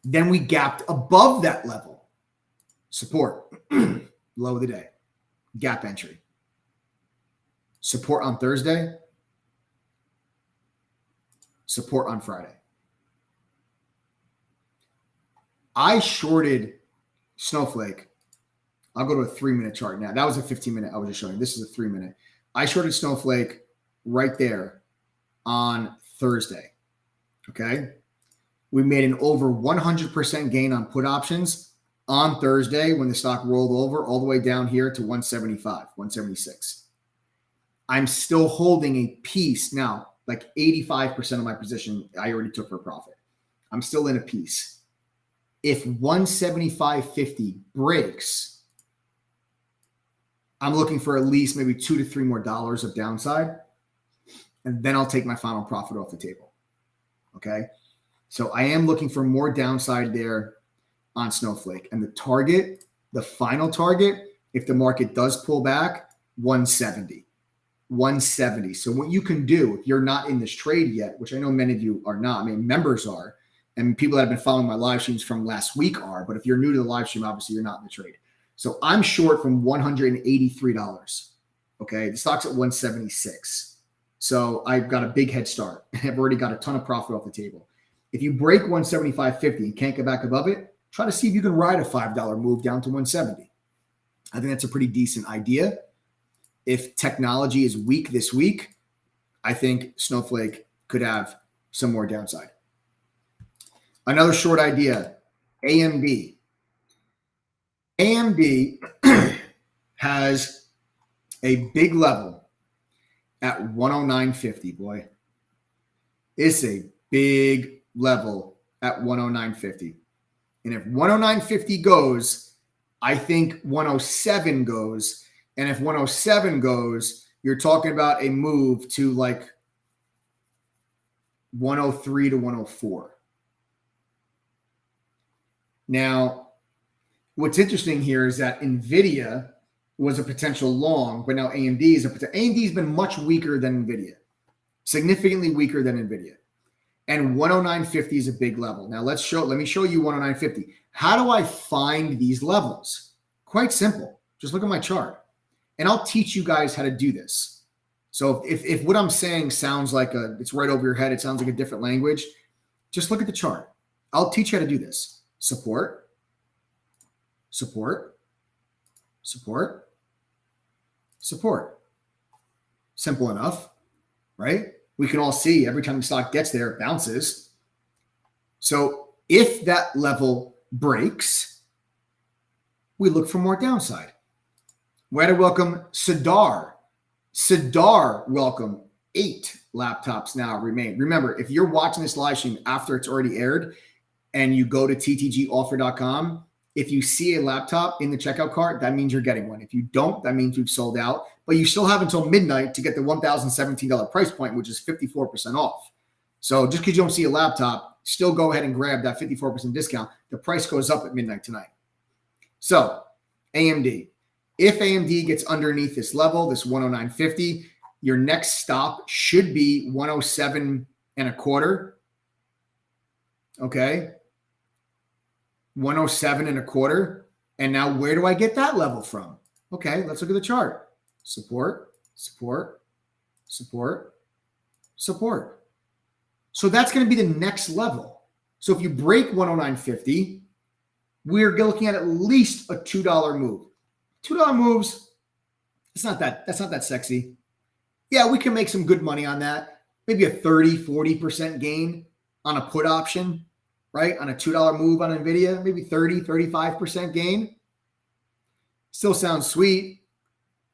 Then we gapped above that level. Support. Low of the day. Gap entry. Support on Thursday. Support on Friday. I shorted Snowflake. I'll go to a 3-minute chart now. That was a 15-minute I was just showing. This is a 3-minute. I shorted Snowflake right there on Thursday. Okay. We made an over 100% gain on put options on Thursday when the stock rolled over all the way down here to 175, 176. I'm still holding a piece now. Like 85% of my position, I already took for profit. I'm still in a piece. If 175.50 breaks, I'm looking for at least maybe $2 to $3 more of downside. And then I'll take my final profit off the table. Okay. So I am looking for more downside there on Snowflake. And the target, the final target, if the market does pull back, 170. 170. So what you can do if you're not in this trade yet, which I know many of you are not, I mean, members are, and people that have been following my live streams from last week are, but if you're new to the live stream, obviously you're not in the trade. So I'm short from $183. Okay. The stock's at 176. So I've got a big head start. I've already got a ton of profit off the table. If you break 175.50 and can't get back above it, try to see if you can ride a $5 move down to 170. I think that's a pretty decent idea. If technology is weak this week, I think Snowflake could have some more downside. Another short idea, AMD. AMD has a big level at 109.50, boy. It's a big level at 109.50. And if 109.50 goes, I think 107 goes. And if 107 goes, you're talking about a move to like 103 to 104. Now, what's interesting here is that NVIDIA was a potential long, but now AMD is AMD's been much weaker than NVIDIA, significantly weaker than NVIDIA. And 109.50 is a big level. Now let me show you 109.50. How do I find these levels? Quite simple. Just look at my chart. And I'll teach you guys how to do this. So if what I'm saying sounds like it's right over your head, it sounds like a different language, just look at the chart. I'll teach you how to do this. Support, support, support, support. Simple enough, right? We can all see every time the stock gets there, it bounces. So if that level breaks, we look for more downside. We had to welcome Sadar. Sadar, welcome. 8 laptops now remain. Remember, if you're watching this live stream after it's already aired and you go to ttgoffer.com, if you see a laptop in the checkout cart, that means you're getting one. If you don't, that means you've sold out. But you still have until midnight to get the $1,017 price point, which is 54% off. So just because you don't see a laptop, still go ahead and grab that 54% discount. The price goes up at midnight tonight. So AMD. If AMD gets underneath this level, this 109.50, your next stop should be 107 and a quarter. Okay. 107 and a quarter. And now where do I get that level from? Okay, let's look at the chart. Support, support, support, support. So that's going to be the next level. So if you break 109.50, we're looking at least a $2 move. $2 moves, that's not that sexy. Yeah, we can make some good money on that. Maybe a 30-40% gain on a put option, right? On a $2 move on NVIDIA, maybe 30-35% gain. Still sounds sweet.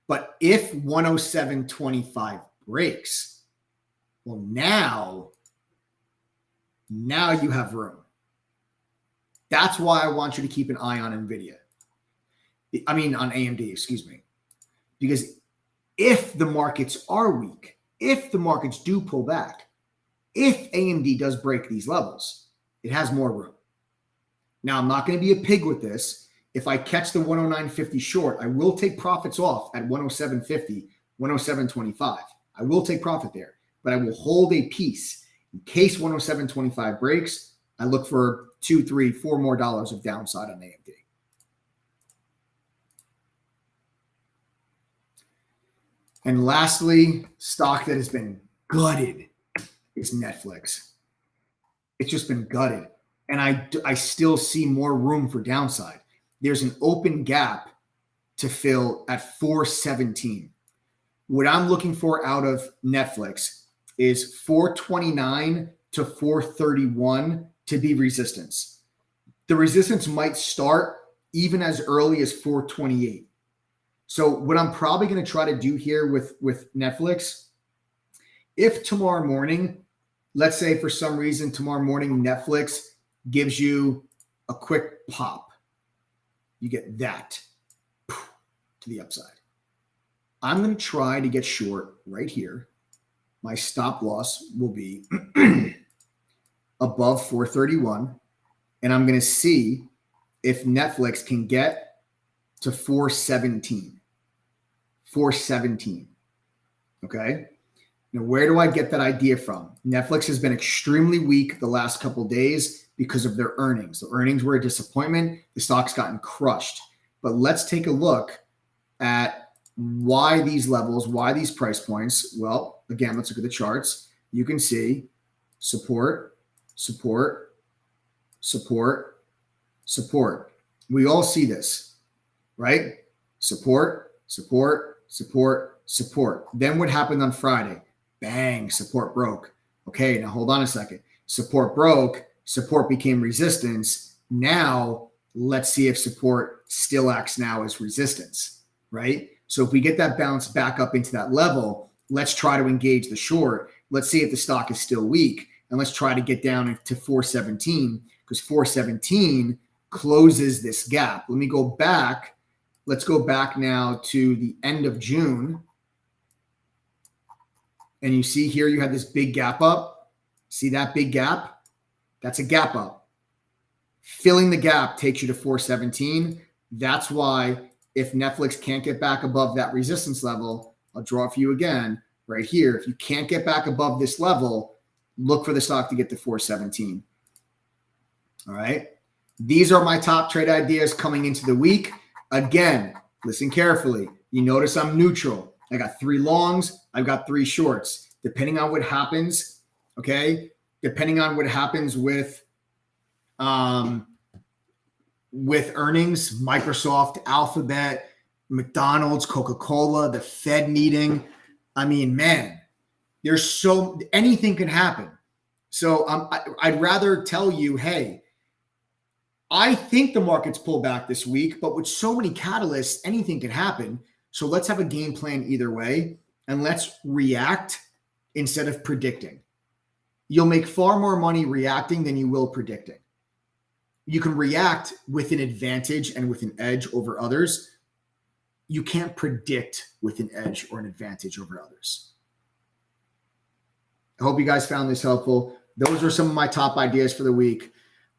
But if 107.25 breaks, well, now you have room. That's why I want you to keep an eye on NVIDIA. On AMD, excuse me. Because if the markets are weak, if the markets do pull back, if AMD does break these levels, it has more room. Now, I'm not going to be a pig with this. If I catch the 109.50 short, I will take profits off at 107.50, 107.25. I will take profit there, but I will hold a piece. In case 107.25 breaks, I look for $2, $3, $4 more of downside on AMD. And lastly, stock that has been gutted is Netflix. It's just been gutted. And I still see more room for downside. There's an open gap to fill at 417. What I'm looking for out of Netflix is 429 to 431 to be resistance. The resistance might start even as early as 428. So what I'm probably going to try to do here with Netflix, if tomorrow morning, let's say for some reason tomorrow morning Netflix gives you a quick pop, you get that to the upside. I'm going to try to get short right here. My stop loss will be above 431, and I'm going to see if Netflix can get to 417. 417. Okay. Now, where do I get that idea from? Netflix has been extremely weak the last couple of days because of their earnings. The earnings were a disappointment. The stock's gotten crushed. But let's take a look at why these levels, why these price points. Well, again, let's look at the charts. You can see support, support, support, support. We all see this, right? Support, support, support, support. Then what happened on Friday? Bang, support broke. Okay, now hold on a second. Support broke, support became resistance. Now let's see if support still acts now as resistance, right? So if we get that bounce back up into that level, let's try to engage the short. Let's see if the stock is still weak, and let's try to get down to 417 because 417 closes this gap. Let me go back. Let's go back now to the end of June. And you see here, you had this big gap up. See that big gap? That's a gap up. Filling the gap takes you to 417. That's why if Netflix can't get back above that resistance level, I'll draw it for you again right here. If you can't get back above this level, look for the stock to get to 417. All right. These are my top trade ideas coming into the week. Again, listen carefully. You notice I'm neutral. I got 3 longs. I've got 3 shorts. Depending on what happens, okay? Depending on what happens with earnings, Microsoft, Alphabet, McDonald's, CocaCola, the Fed meeting. I mean, man, anything can happen. So I'd rather tell you, hey, I think the markets pull back this week, but with so many catalysts, anything can happen. So let's have a game plan either way, and let's react instead of predicting. You'll make far more money reacting than you will predicting. You can react with an advantage and with an edge over others. You can't predict with an edge or an advantage over others. I hope you guys found this helpful. Those are some of my top ideas for the week.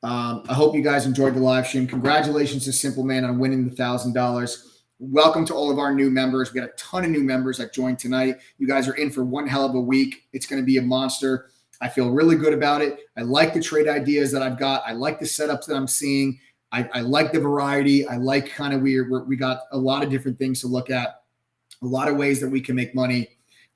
I hope you guys enjoyed the live stream. Congratulations to Simple Man on winning the $1,000. Welcome to all of our new members. We got a ton of new members that joined tonight. You guys are in for one hell of a week. It's going to be a monster. I feel really good about it. I like the trade ideas that I've got. I like the setups that I'm seeing. I like the variety. I like kind of we got a lot of different things to look at, a lot of ways that we can make money.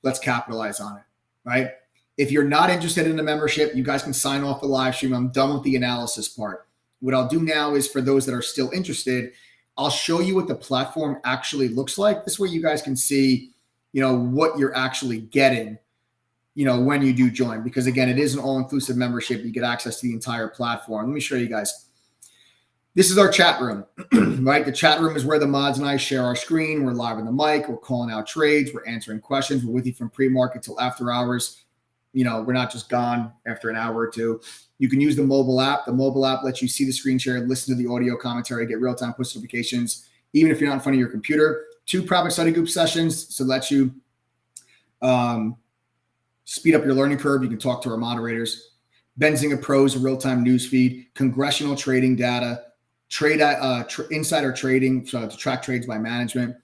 Let's capitalize on it, right? If you're not interested in the membership, you guys can sign off the live stream. I'm done with the analysis part. What I'll do now is for those that are still interested, I'll show you what the platform actually looks like. This way you guys can see, what you're actually getting, when you do join. Because again, it is an all-inclusive membership. You get access to the entire platform. Let me show you guys. This is our chat room, right? The chat room is where the mods and I share our screen. We're live on the mic. We're calling out trades. We're answering questions. We're with you from pre-market till after hours. We're not just gone after an hour or two. You can use the mobile app. The mobile app lets you see the screen share, listen to the audio commentary, get real-time push notifications, even if you're not in front of your computer. 2 private study group sessions, so lets you speed up your learning curve. You can talk to our moderators. Benzinga Pros, a real-time news feed, congressional trading data, insider trading, so to track trades by management.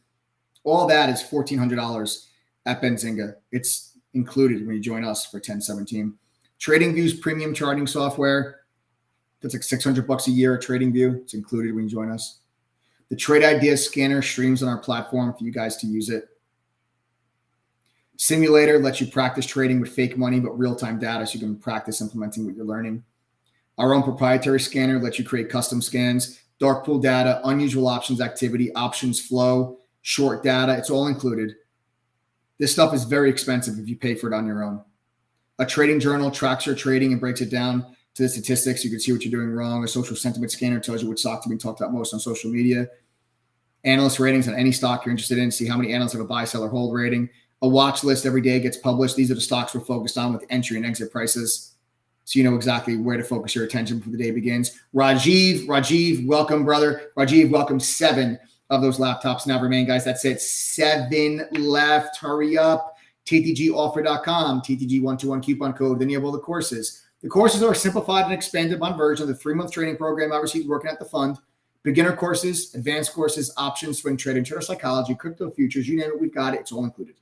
All that is $1,400 at Benzinga. It's included when you join us for 1017. Trading View's premium charting software. That's like $600 a year at Trading View. It's included when you join us. The Trade Ideas Scanner streams on our platform for you guys to use it. Simulator lets you practice trading with fake money, but real-time data so you can practice implementing what you're learning. Our own proprietary scanner lets you create custom scans, dark pool data, unusual options activity, options flow, short data. It's all included. This stuff is very expensive if you pay for it on your own. A trading journal tracks your trading and breaks it down to the statistics. You can see what you're doing wrong. A social sentiment scanner tells you which stocks are being talked about most on social media. Analyst ratings on any stock you're interested in. See how many analysts have a buy, sell, or hold rating. A watch list every day gets published. These are the stocks we're focused on with entry and exit prices. So you know exactly where to focus your attention before the day begins. Rajiv, welcome, brother. Rajiv, welcome. 7 of those laptops now remain, guys. That's it. 7 left. Hurry up. ttgoffer.com, TTG121 coupon code. Then you have all the courses. The courses are a simplified and expanded upon version of the 3-month training program I received working at the fund. Beginner courses, advanced courses, options, swing trading, trader psychology, crypto futures, you name it, we've got it. It's all included.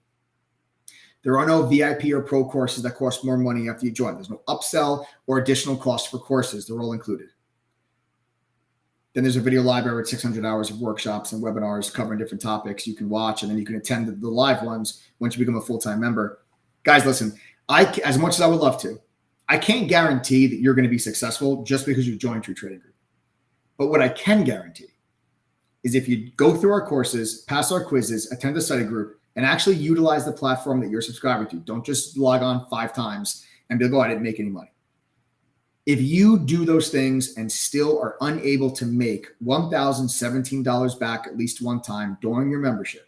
There are no VIP or pro courses that cost more money after you join. There's no upsell or additional cost for courses. They're all included. Then there's a video library with 600 hours of workshops and webinars covering different topics you can watch, and then you can attend the live ones once you become a full-time member. Guys, listen, as much as I would love to, I can't guarantee that you're going to be successful just because you joined True Trading Group. But what I can guarantee is if you go through our courses, pass our quizzes, attend the study group, and actually utilize the platform that you're subscribing to. Don't just log on 5 times and be like, oh, I didn't make any money. If you do those things and still are unable to make $1,017 back at least one time during your membership,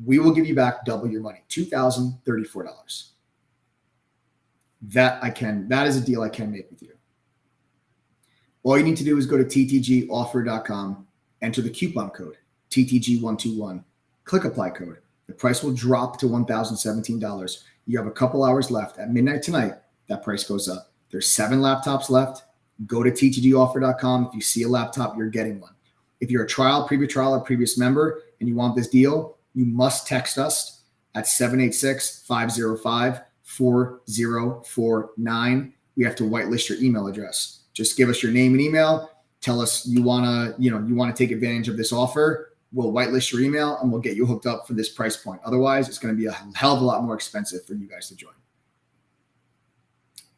we will give you back double your money, $2,034. That is a deal I can make with you. All you need to do is go to ttgoffer.com, enter the coupon code, TTG121. Click apply code. The price will drop to $1,017. You have a couple hours left. At midnight tonight, that price goes up. There's 7 laptops left. Go to ttgoffer.com. If you see a laptop, you're getting one. If you're a previous trial, or previous member, and you want this deal, you must text us at 786-505-4049. We have to whitelist your email address. Just give us your name and email. Tell us you want to take advantage of this offer. We'll whitelist your email and we'll get you hooked up for this price point. Otherwise, it's going to be a hell of a lot more expensive for you guys to join.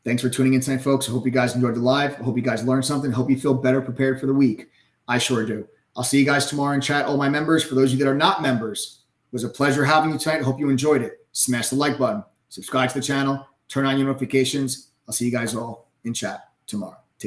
Thanks for tuning in tonight, folks. I hope you guys enjoyed the live. I hope you guys learned something. I hope you feel better prepared for the week. I sure do. I'll see you guys tomorrow in chat. All my members, for those of you that are not members, it was a pleasure having you tonight. I hope you enjoyed it. Smash the like button. subscribe to the channel, turn on your notifications. I'll see you guys all in chat tomorrow.